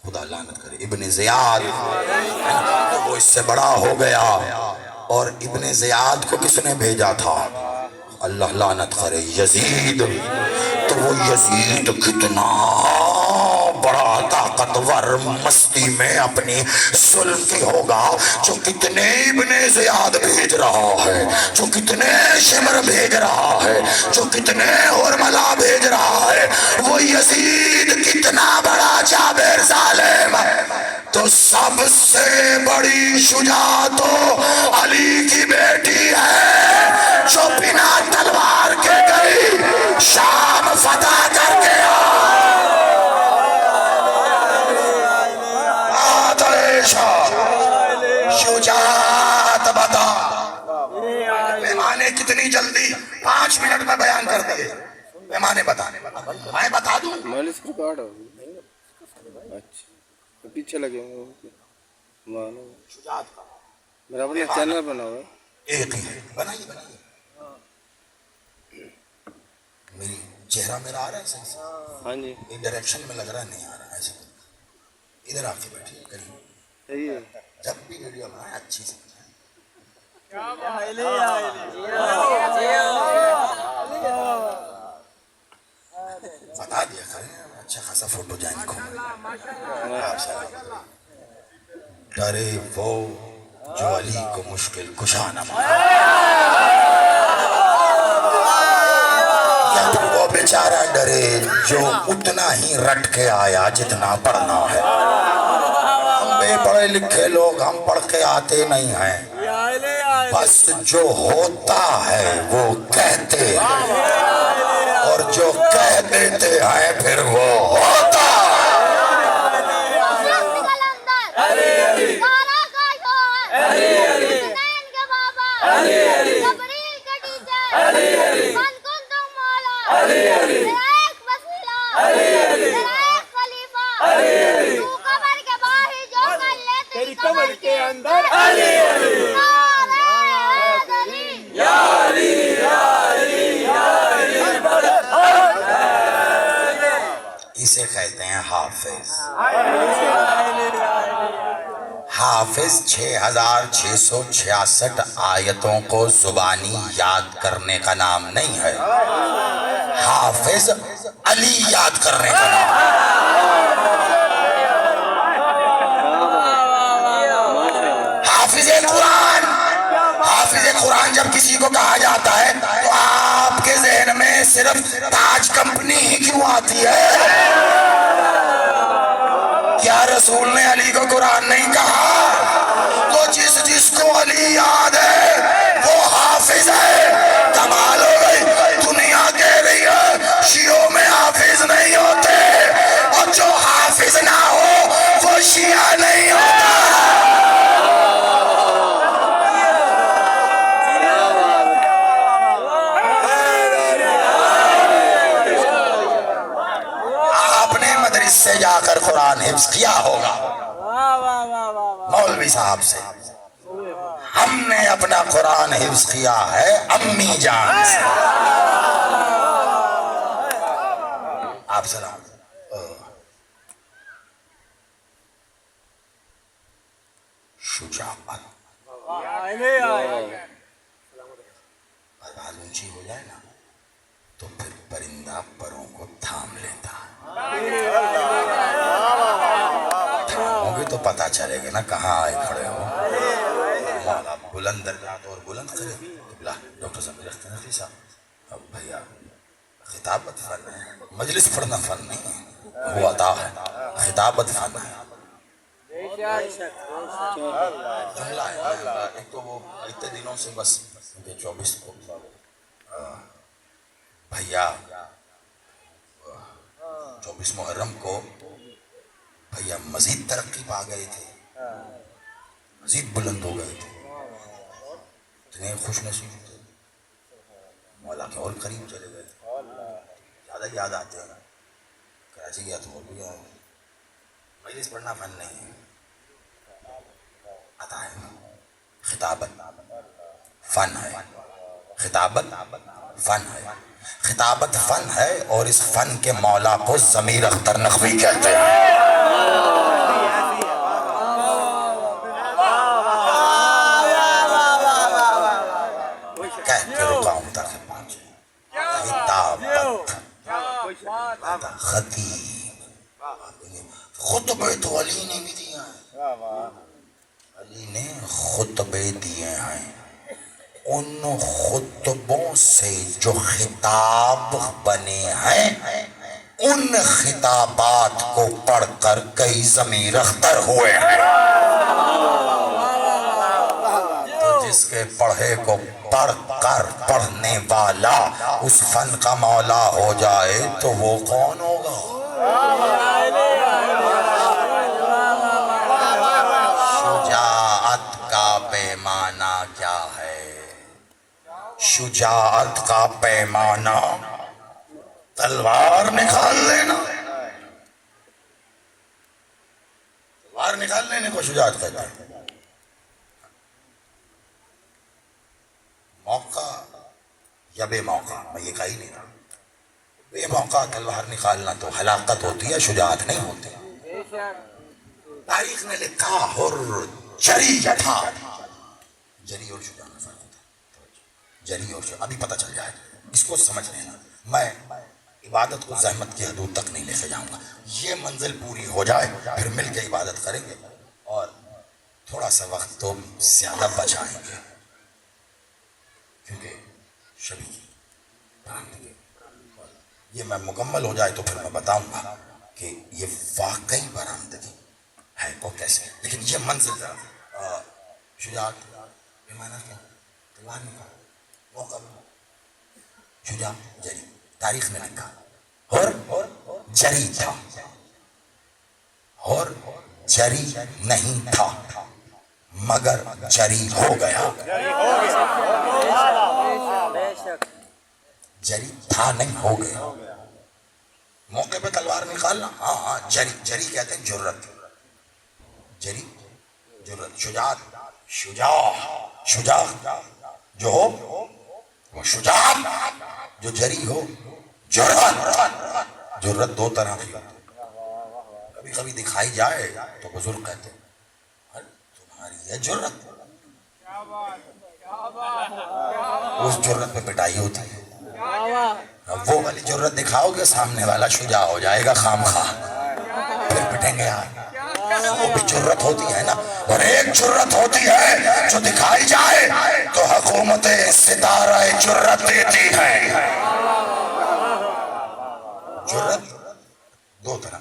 خدا لعنت کرے, ابن زیاد. وہ اس سے بڑا ہو گیا. اور ابن زیاد کو کس نے بھیجا تھا؟ اللہ لعنت کرے, یزید. تو وہ یزید کتنا بڑا طاقتور مستی میں اپنی ظلم کی ہوگا, جو کتنے ابن زیاد بھیج رہا ہے, جو کتنے شمر بھیج رہا ہے, جو کتنے حرملہ بھیج رہا ہے. وہ یزید کتنا بڑا جابر ظالم ہے. تو سب سے بڑی شجاع تو علی کی بیٹی ہے, جو بنا تلوار کے گئی شام فتح کر کے شجاعت بتا. پیمانے کتنی جلدی 5 منٹ میں بیان کر دیے. پیمانے بتانے میں بتا دوں. اچھا پیچھے لگے شجاعت کا میرا اپنا چینل بنا ہوا ہے. ایک ہی ہے, بنائیے بنائیے. میری چہرہ میرا آ رہا ہے صحیح سے؟ ہاں جی ایک ڈائریکشن میں لگ رہا ہے, نہیں آ رہا ہے ایسے. ادھر آ کے بیٹھیے کریے. صحیح ہے. جب بھی ویڈیو بنائیں اچھی سے بتا دیا کریں, اچھا خاصا فوٹو جائیں کو. ڈرے وہ جو علی کو مشکل کشا نہ مانا, وہ بیچارہ ڈرے جو اتنا ہی رٹ کے آیا جتنا پڑھنا ہے. ہم بے پڑھے لکھے لوگ, ہم پڑھ کے آتے نہیں ہیں, بس جو ہوتا ہے وہ کہتے ہیں, اور جو کہہ دیتے ہیں پھر وہ ہوتا ہے. حافظ حافظ 6666 آیتوں کو زبانی یاد کرنے کا نام نہیں ہے، حافظ علی یاد کرنے کا نام ہے۔ حافظ قرآن جب کسی کو کہا جاتا ہے تو آپ کے ذہن میں صرف تاج کمپنی ہی کیوں آتی ہے؟ کیا رسول نے علی کو قرآن نہیں کہا؟ تو جس کو علی یاد ہے وہ حافظ ہے۔ کمال ہو گئی، دنیا کہہ رہی ہے شیعوں میں حافظ نہیں ہوتے، اور جو حافظ نہ ہو وہ شیعہ نہیں ہوتا۔ سے جا کر قرآن حفظ کیا ہوگا مولوی صاحب سے، ہم نے اپنا قرآن حفظ کیا ہے امی جان سے۔ آپ سلام شجاعت آواز اونچی ہو جائے نا تو پھر پرندہ پروں کو تھام لیتا، تھامو گے تو پتہ چلے گا نا کہاں آئے کھڑے ہو۔ مولا بلند درجات اور بلند کرے قبلہ ڈاکٹر ضمیر اختر نقوی صاحب۔ اب بھیا خطابت فن ہے، مجلس پڑھنا فن نہیں ہے، وہ عطا ہے، خطابت فن ہے۔ جملہ ہے ایک تو وہ اتنے دنوں سے بس 24 کو بھیا 24 محرم کو بھیا مزید ترقی پا گئے تھے، مزید بلند ہو گئے تھے، اتنے خوش نصیب تھے، مولا کے اور قریب چلے گئے تھے۔ زیادہ یاد آتے ہیں، کراچی گیا تو بھی گیا، مجلس پڑھنا فن نہیں ہے، عطا ہے۔ خطابت فن ہے، خطابت فن ہے، خطابت فن ہے، اور اس فن کے مولا کو ضمیر اختر نقوی کہتے ہیں۔ کہہ کے رکا ہوں تک پہنچے خطابت خطیب، خطبے تو علی نے بھی دیا ہے، علی نے خطبے دیے ہیں، ان خطبوں سے جو خطاب بنے ہیں ان خطابات کو پڑھ کر کئی ضمیر اختر ہوئے ہیں۔ تو جس کے پڑھے کو پڑھ کر پڑھنے والا اس فن کا مولا ہو جائے تو وہ کون ہوگا؟ شجاعت کا پیمانہ کیا ہے؟ شجاعت کا پیمانہ تلوار نکال لینا، تلوار نکال لینے کو شجاعت کہتا ہے۔ موقع یا بے موقع، میں یہ کہا ہی نہیں رہا، بے موقع تلوار نکالنا تو ہلاکت ہوتی ہے، شجاعت نہیں ہوتی۔ تاریخ نے لکھا حر جری تھا، جری اور شجاعت میں فرق ہوتا ہے، جری اور شجاعت ابھی پتہ چل جائے، اس کو سمجھ لینا۔ میں عبادت کو زحمت کی حدود تک نہیں لے کے جاؤں گا، یہ منزل پوری ہو جائے پھر مل کے عبادت کریں گے، اور تھوڑا سا وقت تو زیادہ بچائیں گے کیونکہ شبی کی برآمدگی یہ میں مکمل ہو جائے تو پھر میں بتاؤں گا کہ یہ واقعی برآمدگی ہے وہ کیسے، لیکن یہ منزل شجاعت پیمانہ کیا، تلوار نکال، موقع شجاعت جری، تاریخ نے لکھا اور جری تھا اور جری نہیں تھا مگر جری ہو گیا۔ جری تھا نہیں ہو گیا، موقع پہ تلوار نکالنا، ہاں جری، جری کہتے ہیں جرت، جری جرت، شجاعت شجاع جو ہو وہ شجاعت، جو جری ہو جرت۔ جرت دو طرح کی، کبھی کبھی دکھائی جائے تو بزرگ کہتے ہیں تمہاری ہے جرت، اس جرت پہ پٹائی ہوتی ہے. وہ والی جرت دکھاؤ گے سامنے والا شجاع ہو جائے گا خام خواہ، پھر پٹیں گے آپ. وہ بھی جرت ہوتی ہے نا. اور ایک جرت ہوتی ہے جو دکھائی جائے تو حکومت ستارہ جرت دیتی ہے. جرت دو طرح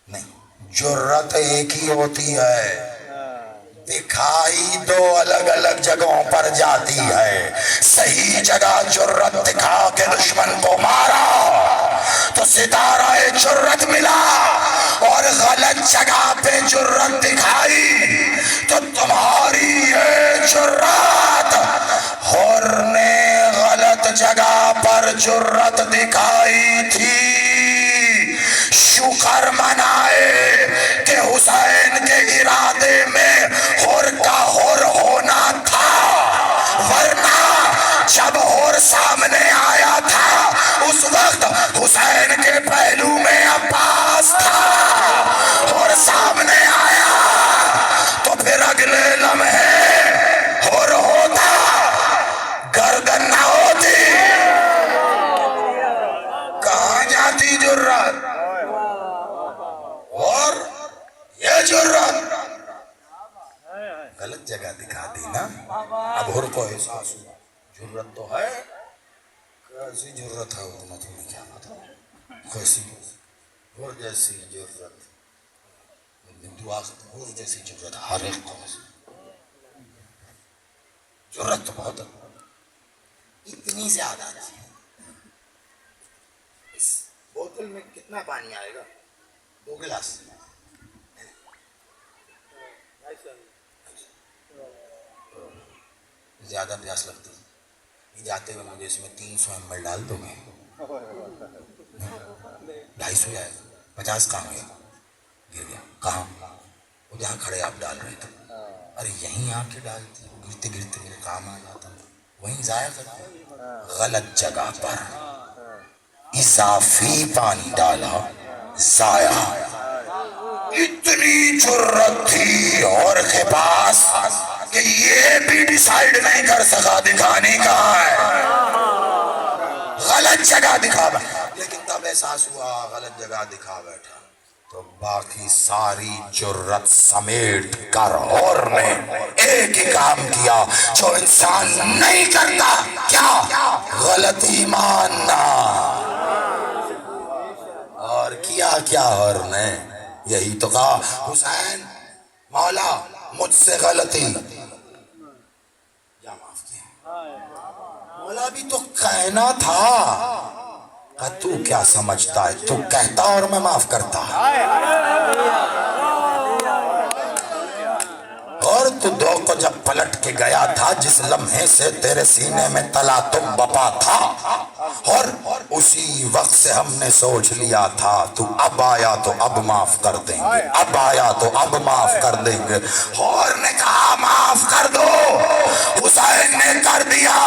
نہیں، جرت ایک ہی ہوتی ہے، دکھائی دو الگ الگ جگہوں پر جاتی ہے. صحیح جگہ جرت دکھا کے دشمن کو مارا تو ستارہ جرت ملا، اور غلط جگہ پہ جرت دکھائی تو تمہاری یہ جرت. حر نے غلط جگہ پر جرت دکھائی تھی، شکر منائے کہ حسین کے ارادے میں حر کا حر ہونا تھا، ورنہ جب حر سامنے آیا تھا اس وقت حسین کے پہلو میں عباس تھا. حر سامنے آیا تو پھر اگلے لمحے حر ہوتا، گردن نہ ہوتی. کہاں جاتی جرت؟ اور یہ جرت غلط جگہ دکھا دی نا. اب حر کو احساس ہوا جرت تو ہے، کیسی جرت ہے اتنا تمہیں کیا پتا، کیسی حر جیسی جرت، حر جیسی جرت ہر ایک کو جرت تو بہت اتنی زیادہ تھی. اس بوتل میں کتنا پانی آئے گا؟ 2 گلاس. زیادہ پیاس لگتی ہے، جاتے ہوئے مجھے اس میں 300 ml ڈال دو گے؟ 250 آئے گا، 50 کہاں گیا؟ گر گیا. کہاں؟ وہ جہاں کھڑے آپ ڈال رہے تھے. ارے یہیں آ کے ڈالتے، گرتے گرتے میرے کام آ جاتا، وہیں ضائع کرتے. غلط جگہ پر اضافی پانی ڈالا، ضائع. اتنی جرت تھی اور کے پاس کہ یہ بھی ڈیسائیڈ نہیں کر سکا دکھانی کہاں ہے. غلط جگہ دکھا بیٹھا، لیکن تب احساس ہوا غلط جگہ دکھا بیٹھا تو باقی ساری جرت سمیٹ کر اور نے ایک ہی کام کیا جو انسان نہیں کرتا. کیا؟ غلطی ماننا. اور کیا اور نے یہی تو کہا حسین مولا مجھ سے غلطی، یا معاف کیا. مولا بھی تو کہنا تھا، تو کیا سمجھتا ہے، تو کہتا اور میں معاف کرتا. اور تو دو کو جب پلٹ کے گیا تھا جس لمحے سے تیرے سینے میں تلا تم بپا تھا، اور اسی وقت سے ہم نے سوچ لیا تھا تو اب آیا تو اب معاف کر دیں گے، اب آیا تو اب معاف کر دیں گے. اور نے کہا معاف کر دو، حسین نے کر دیا.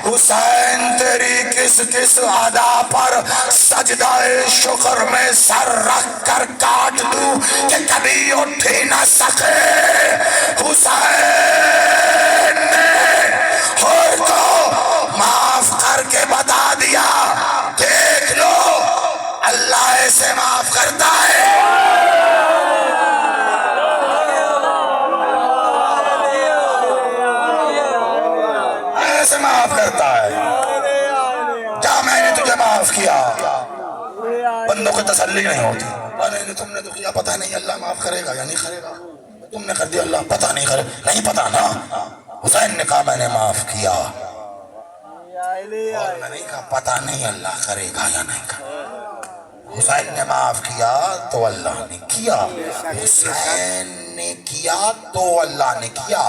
حسین تیری کس کس ادا پر سجدہ شکر میں سر رکھ کر کاٹ دوں کہ کبھی اٹھ ہی نہ سکے. حسین نے حر کو معاف کر کے بتا دیا، دیکھ لو اللہ ایسے معاف کرتا ہے. ایسے معاف کرتا ہے. جا میں نے تجھے معاف کیا. بندوں کو تسلی نہیں ہوتی، نہیں تم نے تو کیا پتہ نہیں اللہ معاف کرے گا یا نہیں کرے گا، تم نے کر دیا اللہ پتہ نہیں کرے، نہیں پتہ نا. حسین نے کہا میں نے معاف کیا، اور میں نہیں کہا پتہ نہیں اللہ کرے گا یا نہیں کرے گا. حسین نے معاف کیا تو اللہ نے کیا، حسین نے کیا تو اللہ نے کیا.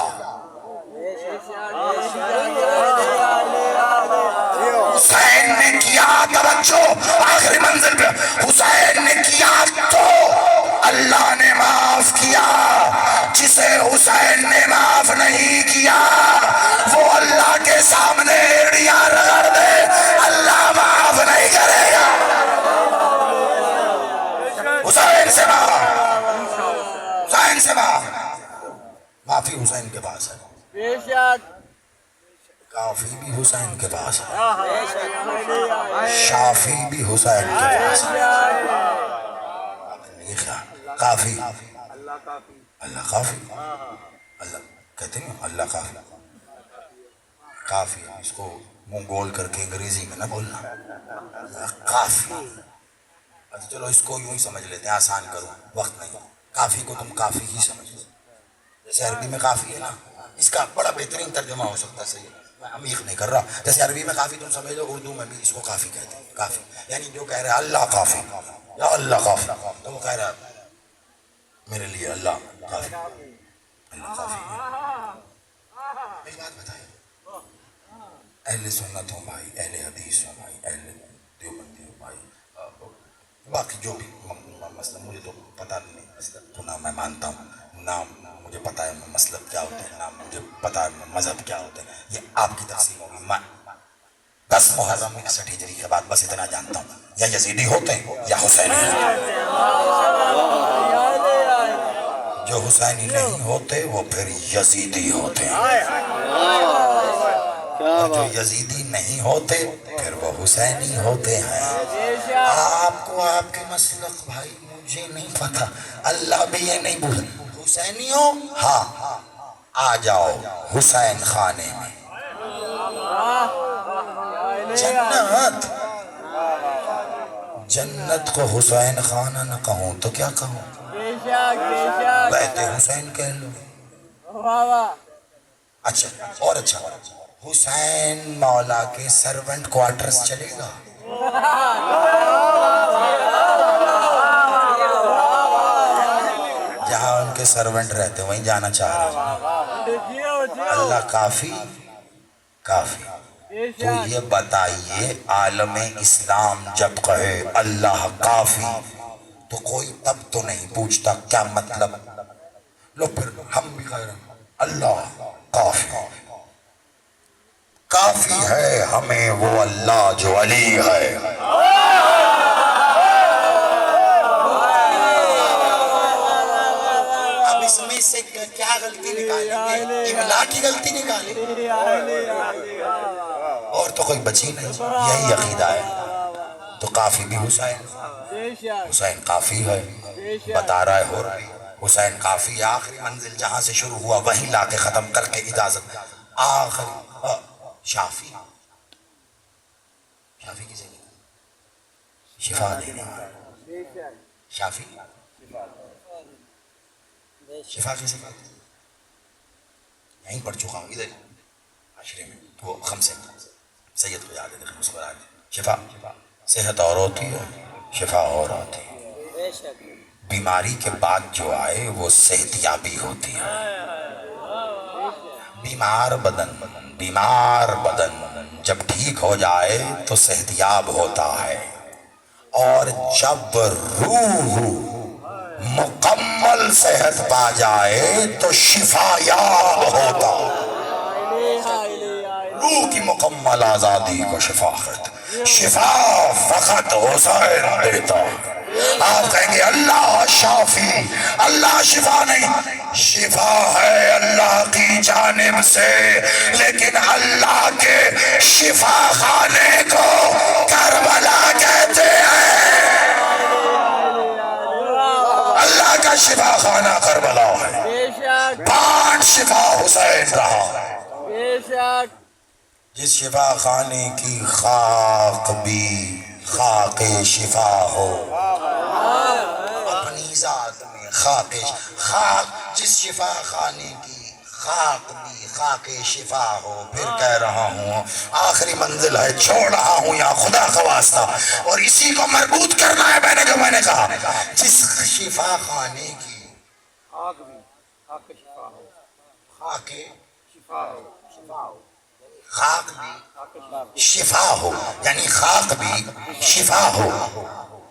حسین نے کیا، توجہ آخری منزل پہ، حسین نے کیا تو اللہ نے معاف کیا. جسے حسین نے معاف نہیں کیا وہ اللہ کے سامنے ایڑیاں رگڑ دے، اللہ معاف نہیں کرے گا. حسین سے معاف کافی بھی حسین کے پاس ہے، شافی بھی حسین کے پاس ہے۔ یہ خیال کافی اللہ کافی، اللہ کہتے ہیں اللہ کافی، کافی اس کو منہ گول کر کے انگریزی میں نہ بولنا، کافی۔ اچھا چلو اس کو یوں ہی سمجھ لیتے ہیں، آسان کرو، وقت نہیں، کافی کو تم کافی ہی سمجھ لو، جیسے عربی میں کافی ہے نا، اس کا بڑا بہترین ترجمہ ہو سکتا ہے، صحیح میں عمیق نہیں کر رہا، جیسے عربی میں کافی تم سمجھ لو، اردو میں بھی اس کو کافی کہتے ہیں، کافی یعنی جو کہہ رہے ہیں اللہ کافی یا اللہ کافی، تو وہ کہہ رہا ہے میرے لیے اللہ کافی، اللہ کافی ہے۔ ایک بات بتائیں، اہل سنت ہوں بھائی، اہل حدیث ہوں بھائی، اہل دیوبندی ہوں بھائی، باقی جو بھی مسئلہ مجھے تو پتہ نہیں، مسئلہ تو نہ میں مانتا ہوں، نہ مجھے پتہ ہے مسئلہ کیا ہوتا ہے، نہ مجھے پتہ ہے مذہب کیا ہوتا ہے، یہ آپ کی تقسیم ہوگی۔ میں 10 محرم 61 ہجری کے بعد بس اتنا جانتا ہوں، یا یزیدی ہوتے ہیں یا حسینی ہوتے ہیں، جو حسینی نہیں ہوتے وہ پھر یزیدی ہوتے ہیں، اور جو یزیدی نہیں ہوتے پھر وہ حسینی ہوتے ہیں۔ آپ کو آپ کے مسلک بھائی مجھے نہیں پتا، اللہ بھی یہ نہیں بول حسینی ہو، ہاں آ جاؤ حسین خانے میں، جنت جنت کو حسین خانہ نہ کہوں تو کیا کہوں، بیت حسین کہہ لو۔ اچھا اور اچھا، حسین مولا کے سرونٹ کوارٹرز چلے گا، جہاں ان کے سرونٹ رہتے وہیں جانا چاہ رہا ہوں۔ اللہ کافی کافی، تو یہ بتائیے عالم اسلام جب کہے اللہ کافی تو کوئی تب تو نہیں پوچھتا کیا مطلب، لو پھر ہم بھی کہہ رہے ہیں اللہ کافی، کافی ہے ہمیں وہ اللہ جو علی ہے۔ اب اس میں سے کیا غلطی نکالیں گے، املا کی غلطی نکالیں گے، اور تو کوئی بچی نہیں، یہی عقیدہ ہے، تو کافی بھی حسین، حسین کافی ہے، بتا رہا ہے ہو رہا ہے حسین کافی ہے، آخری منزل جہاں سے شروع ہوا وہیں لا کے ختم کر کے اجازت آخری شافی، شافی کسے کہتے ہیں؟ شفا دینے والا، شافی شفا کسے کہتے ہیں؟ یہیں پڑھ چکا ہوں ادھر عشرے میں، وہ خمسے سید کو یاد ہے، دیکھیں اس کو یاد ہے، شفا صحت اور ہوتی ہے، شفا اور ہوتی ہے، بیماری کے بعد جو آئے وہ صحت یابی ہوتی ہے، بیمار بدن جب ٹھیک ہو جائے تو صحت یاب ہوتا ہے، اور جب روح مکمل صحت پا جائے تو شفا یاب ہوتا ہے، روح کی مکمل آزادی کو شفا کہتے ہیں، شفا فقط حسین دیتا ہے۔ آپ کہیں گے اللہ شافی، اللہ شفا نہیں، شفا ہے اللہ کی جانب سے، لیکن اللہ کے شفا خانے کو کربلا کہتے ہیں، اللہ کا شفا خانہ کربلا ہے، 5 شفا حسین رہا، جس شفا خانے کی خاک بھی خاک شفا ہو، اپنی ذات میں خاک جس شفا خانے کی خاک بھی خاک شفا ہو، پھر کہہ رہا ہوں آخری منزل ہے، چھوڑ رہا ہوں یا خدا کا واسطہ، اور اسی کو مربوط کرنا ہے میں نے کہا، جس شفا خانے کی خاک بھی شفا ہو، یعنی خاک بھی شفا ہو،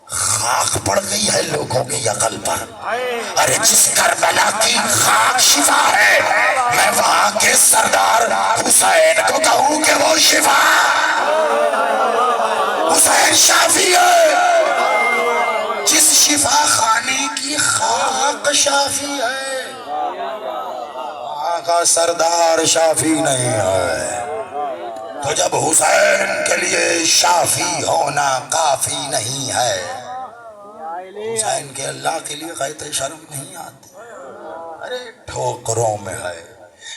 خاک پڑ گئی ہے لوگوں کی عقل پر، ارے جس کربلا کی خاک شفا ہے، میں وہاں کے سردار حسین کو کہوں کہ وہ شفا، حسین شافی ہے، جس شفا خانے کی خاک شافی ہے، خاک کا سردار شافی نہیں ہے تو جب حسین کے لیے شافی ہونا کافی نہیں ہے، حسین کے اللہ کے لیے غیرت شرم نہیں آتی، ارے ٹھوکروں میں ہے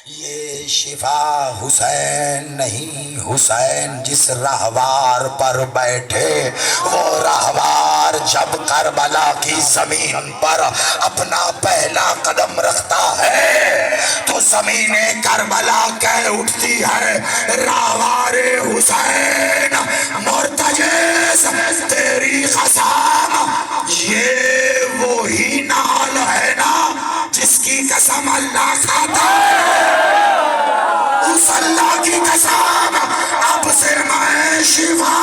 یہ شفا حسین نہیں، حسین جس راہوار پر بیٹھے وہ راہوار جب کربلا کی زمین پر اپنا پہلا قدم رکھتا ہے تو زمین کربلا کہہ اٹھتی ہے راہوار حسین مرتجز تیری قسم، یہ وہی نال ہے نا جس کی قسم اللہ کھاتا ہے، اس اللہ کی قسم اب سے میں شفا۔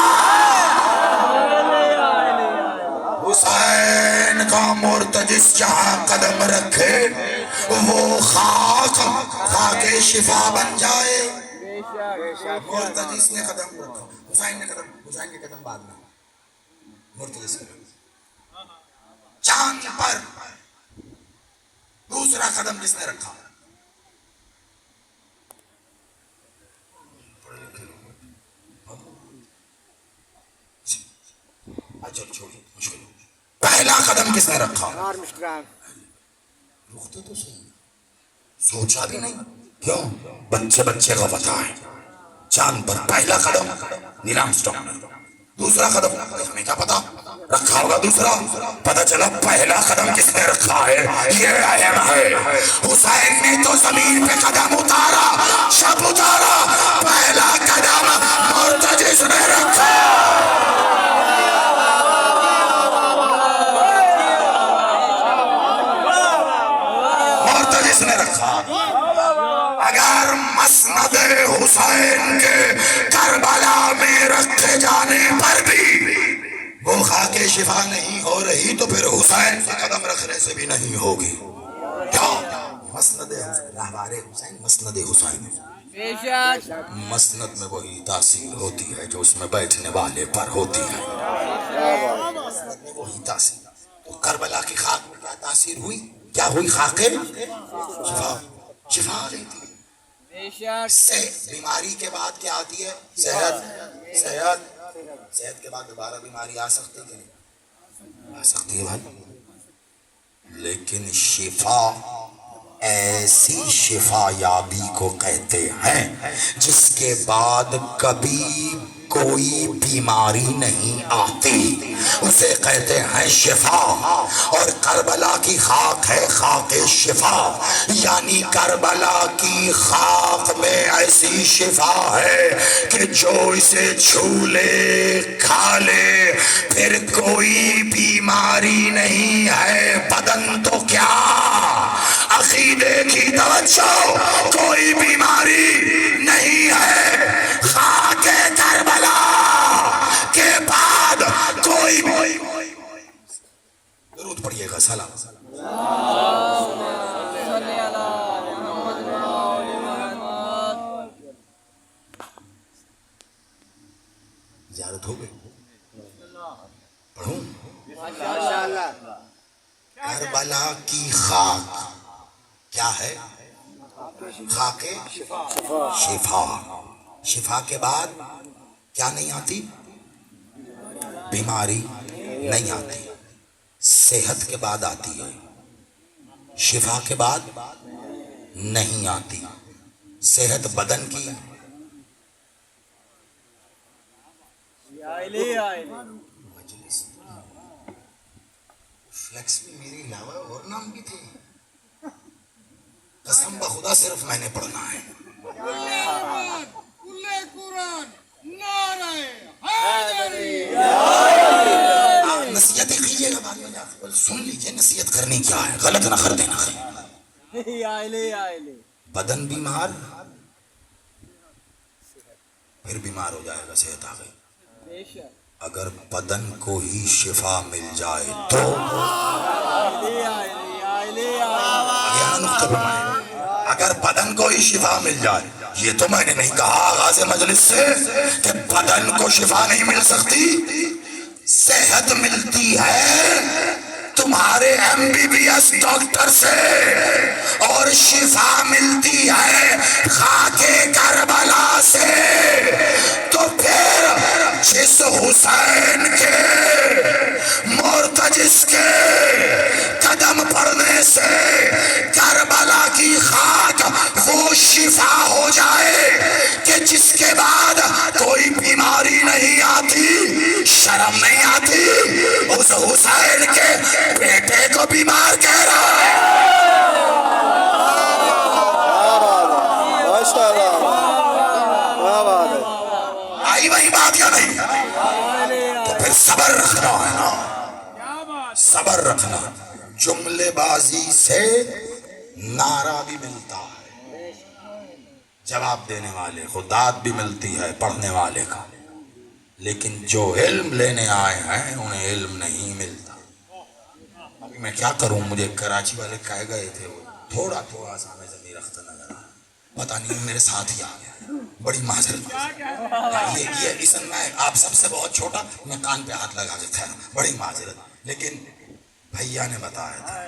حسین کا مرتجس جہاں قدم رکھے وہ خاک شفا بن جائے۔ مرتجس نے قدم رکھا، حسین کے قدم بعد میں مرتجس نے چاند پر دوسرا قدم کس نے رکھا؟ پہلا قدم کس نے رکھا؟ رکھتے تو صحیح، سوچا بھی نہیں، کیوں؟ بچے کا پتہ ہے چاند پر پہلا قدم نیل آرمسٹرانگ نے، دوسرا قدم ہمیں کیا پتا رکھا ہوگا، دوسرا پتہ چلا پہلا قدم کس نے رکھا ہے، یہ اہم ہے۔ حسین نے تو زمین پہ قدم اتارا، شب اتارا، پہلا قدم مرتجس نے رکھا۔ مرتجس نے رکھا۔ اگر مسند حسین کے کربلا میں رکھے جانے پر بھی وہ خاک شفا نہیں ہو رہی تو پھر حسین سے قدم رکھنے سے بھی نہیں ہوگی، کیا؟ مسند راہوار حسین مسند حسین، مسند میں وہی تاثیر ہوتی ہے جو اس میں بیٹھنے والے پر ہوتی ہے، مسند میں وہی تاثیر۔ تو کربلا کی خاک میں کیا تاثیر ہوئی؟ کیا ہوئی؟ خاک شفا آ گئی تھی۔ سے بیماری کے بعد کیا آتی ہے؟ صحت کے بعد دوبارہ بیماری آ سکتی ہے کہ نہیں؟ آ سکتی ہے بھائی، لیکن شفا ایسی شفا یابی کو کہتے ہیں جس کے بعد کبھی کوئی بیماری نہیں آتی، اسے کہتے ہیں شفا۔ اور کربلا کی خاک ہے خاک شفا، یعنی کربلا کی خاک میں ایسی شفا ہے کہ جو اسے چھو لے کھا لے پھر کوئی بیماری نہیں ہے، بدن تو کیا عقیدے کی توجہ، کوئی بیماری نہیں ہے، خاک کربلا کے بعد کوئی درود پڑھیے گا، سلام۔ زیارت ہو گئی، پڑھوں؟ کربلا کی خاک کیا ہے؟ خاک شفا۔ شفا کے بعد کیا نہیں آتی؟ بیماری نہیں آتی۔ صحت کے بعد آتی ہے، شفا کے بعد نہیں آتی۔ صحت بدن کی، فلیکس میں میرے علاوہ اور نام بھی تھے، قسم بخدا صرف میں نے پڑھنا ہے۔ نصیحتیں کیجیے گا بعد میں جا کے، سن لیجیے نصیحت کرنی کیا ہے، غلط نہ کر دینا۔ بدن بیمار پھر بیمار ہو جائے گا، صحت آ گئی۔ اگر بدن کو ہی شفا مل جائے تو اگر بدن کو ہی شفا مل جائے، یہ تو میں نے نہیں کہا آغاز مجلس سے کہ بدن کو شفا نہیں مل سکتی، صحت ملتی ہے تمہارے MBBS ڈاکٹر سے اور شفا ملتی ہے خاک کربلا سے، تو پھر جس حسین کے مرتجس کے قدم پڑنے سے کربلا کی خاک وہ شفا ہو جائے کہ جس کے بعد کوئی بیماری نہیں آتی، شرم نہیں آتی، اس حسین کے بیٹے کو بیمار کہہ رہا ہے۔ ماشاء اللہ، کیا بات ہے۔ آئی وہی بات یا نہیں؟ تو پھر صبر رکھنا ہے نا، صبر رکھنا۔ جملے بازی سے نعرہ بھی ملتا ہے، جواب دینے والے کو داد بھی ملتی ہے پڑھنے والے کا، لیکن جو علم لینے آئے ہیں انہیں علم نہیں ملتا۔ ابھی میں کیا کروں، مجھے کراچی والے کہہ گئے تھے، وہ تھوڑا سا ہمیں ضمیر رختہ نظر آیا، پتہ نہیں میرے ساتھ ہی آ گیا، بڑی معذرت۔ یہ اس میں آپ سب سے بہت چھوٹا، میں کان پہ ہاتھ لگا کے کہہ رہا ہوں، بڑی معذرت، لیکن بھیا نے بتایا تھا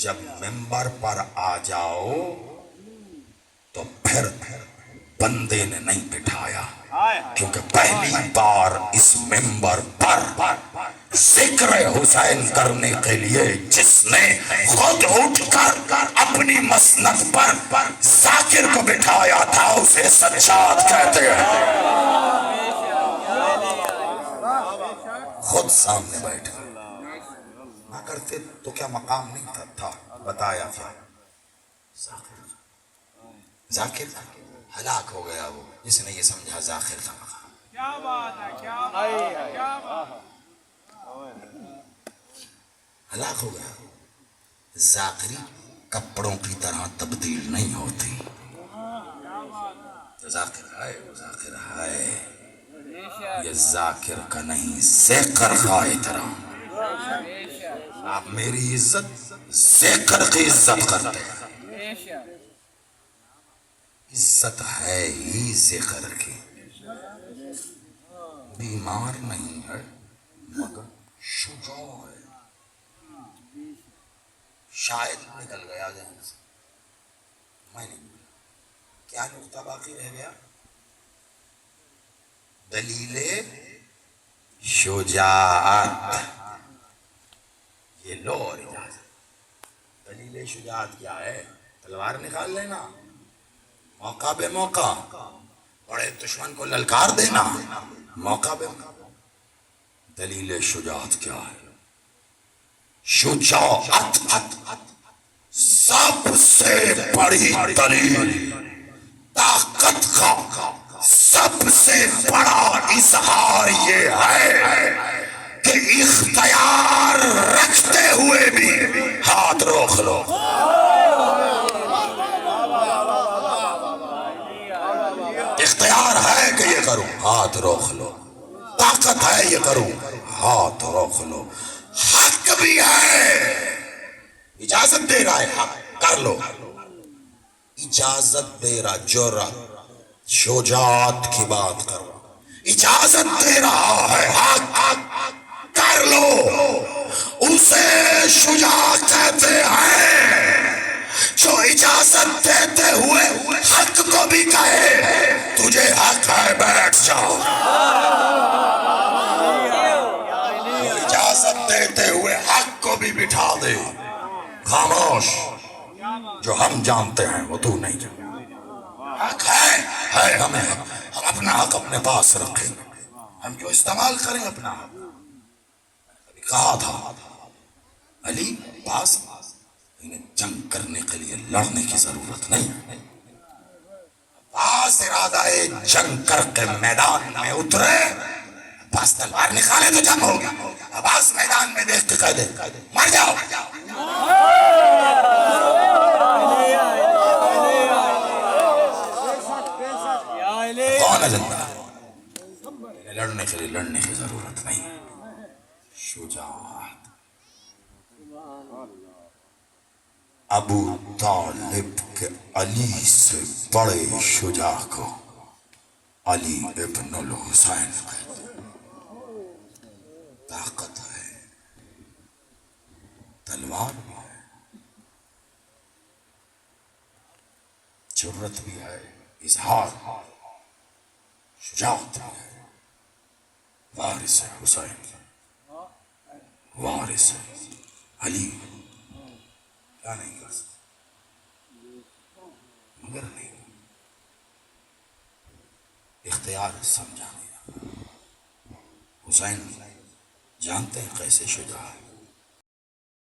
جب ممبر پر آ جاؤ تو پھر بندے نے نہیں بٹھایا، کیونکہ پہلی بار اس ممبر پر ذکر حسین کرنے کے لیے جس نے خود اٹھ کر اپنی مسند پر ذاکر کو بٹھایا تھا اسے سجاد کہتے ہیں۔ خود سامنے بیٹھا نہ کرتے تو کیا مقام نہیں تھا، بتایا کیا ذاکر ہلاک ہو گیا، وہ جس نے یہ سمجھا ذاکر کا مقام۔ کیا بات ہے، کیا بات ہے، کیا بات ہے۔ ہلاک ہو گیا۔ ذاکری کپڑوں کی طرح تبدیل نہیں ہوتی، ذاکر ہے وہ ذاکر ہے، یہ ذاکر کا نہیں ذکر کا احترام۔ آپ میری عزت ذکر کی عزت کرتے ہیں، عزت ہے ہی ذکر کی۔ بیمار نہیں ہے مگر شجاع ہے، شاید نکل گیا ذہن سے، میں نہیں بولا۔ کیا نقطہ باقی رہ گیا؟ دلیل شجاعت، یہ لو اور اجازت۔ دلیل شجاعت کیا ہے؟ تلوار نکال لینا، موقع بے موقع بڑے دشمن کو للکار دینا، موقع بے موقع۔ دلیل شجاعت کیا ہے؟ شجاعت سب سے بڑی دلیل، طاقت کا سب سے بڑا اظہار یہ ہے کہ اختیار رکھتے ہوئے بھی ہاتھ روک لو۔ اختیار ہے کہ یہ کروں، ہاتھ روک لو، طاقت ہے یہ کروں، ہاتھ روک لو، حق بھی ہے، اجازت دے رہا ہے حق کر لو، اجازت دے رہا، جرأت شجاعت کی بات کر رہا، اجازت دے رہا ہے حق کر لو، اسے شجاع کہتے ہیں جو اجازت دیتے ہوئے حق کو بھی کہے تجھے حق ہے بیٹھ جاؤ، اجازت دیتے ہوئے حق کو بھی بٹھا دے، خاموش، جو ہم جانتے ہیں وہ تو نہیں جانتا، حق ہے ہمیں، ہم اپنا حق اپنے پاس رکھیں، ہم کیوں استعمال کریں اپنا حق؟ کہا تھا علی پاس انہیں جنگ کرنے کے لیے لڑنے کی ضرورت نہیں، پاس ارادہ جنگ کر کے میدان میں اترے، پاس تلوار نکالے تو جنگ ہوگی، عباس میدان میں دیکھ کے کہہ دے مر جاؤ، کون ہے زندہ؟ لڑنے کے لیے لڑنے کی ضرورت نہیں، شجاعت۔ ابو طالب کے علی سے بڑے شجاع کو علی ابن الحسین کہتے ہیں، طاقت ہے، تلوار بھی ہے، جرت بھی ہے، اظہار، شجاعت بھی ہے، وارث ہے حسین، وارث ہے علی، کیا نہیں کر سکتا مگر نہیں اختیار سمجھا دیا۔ حسین جانتے ہیں کیسے شجاع ہے،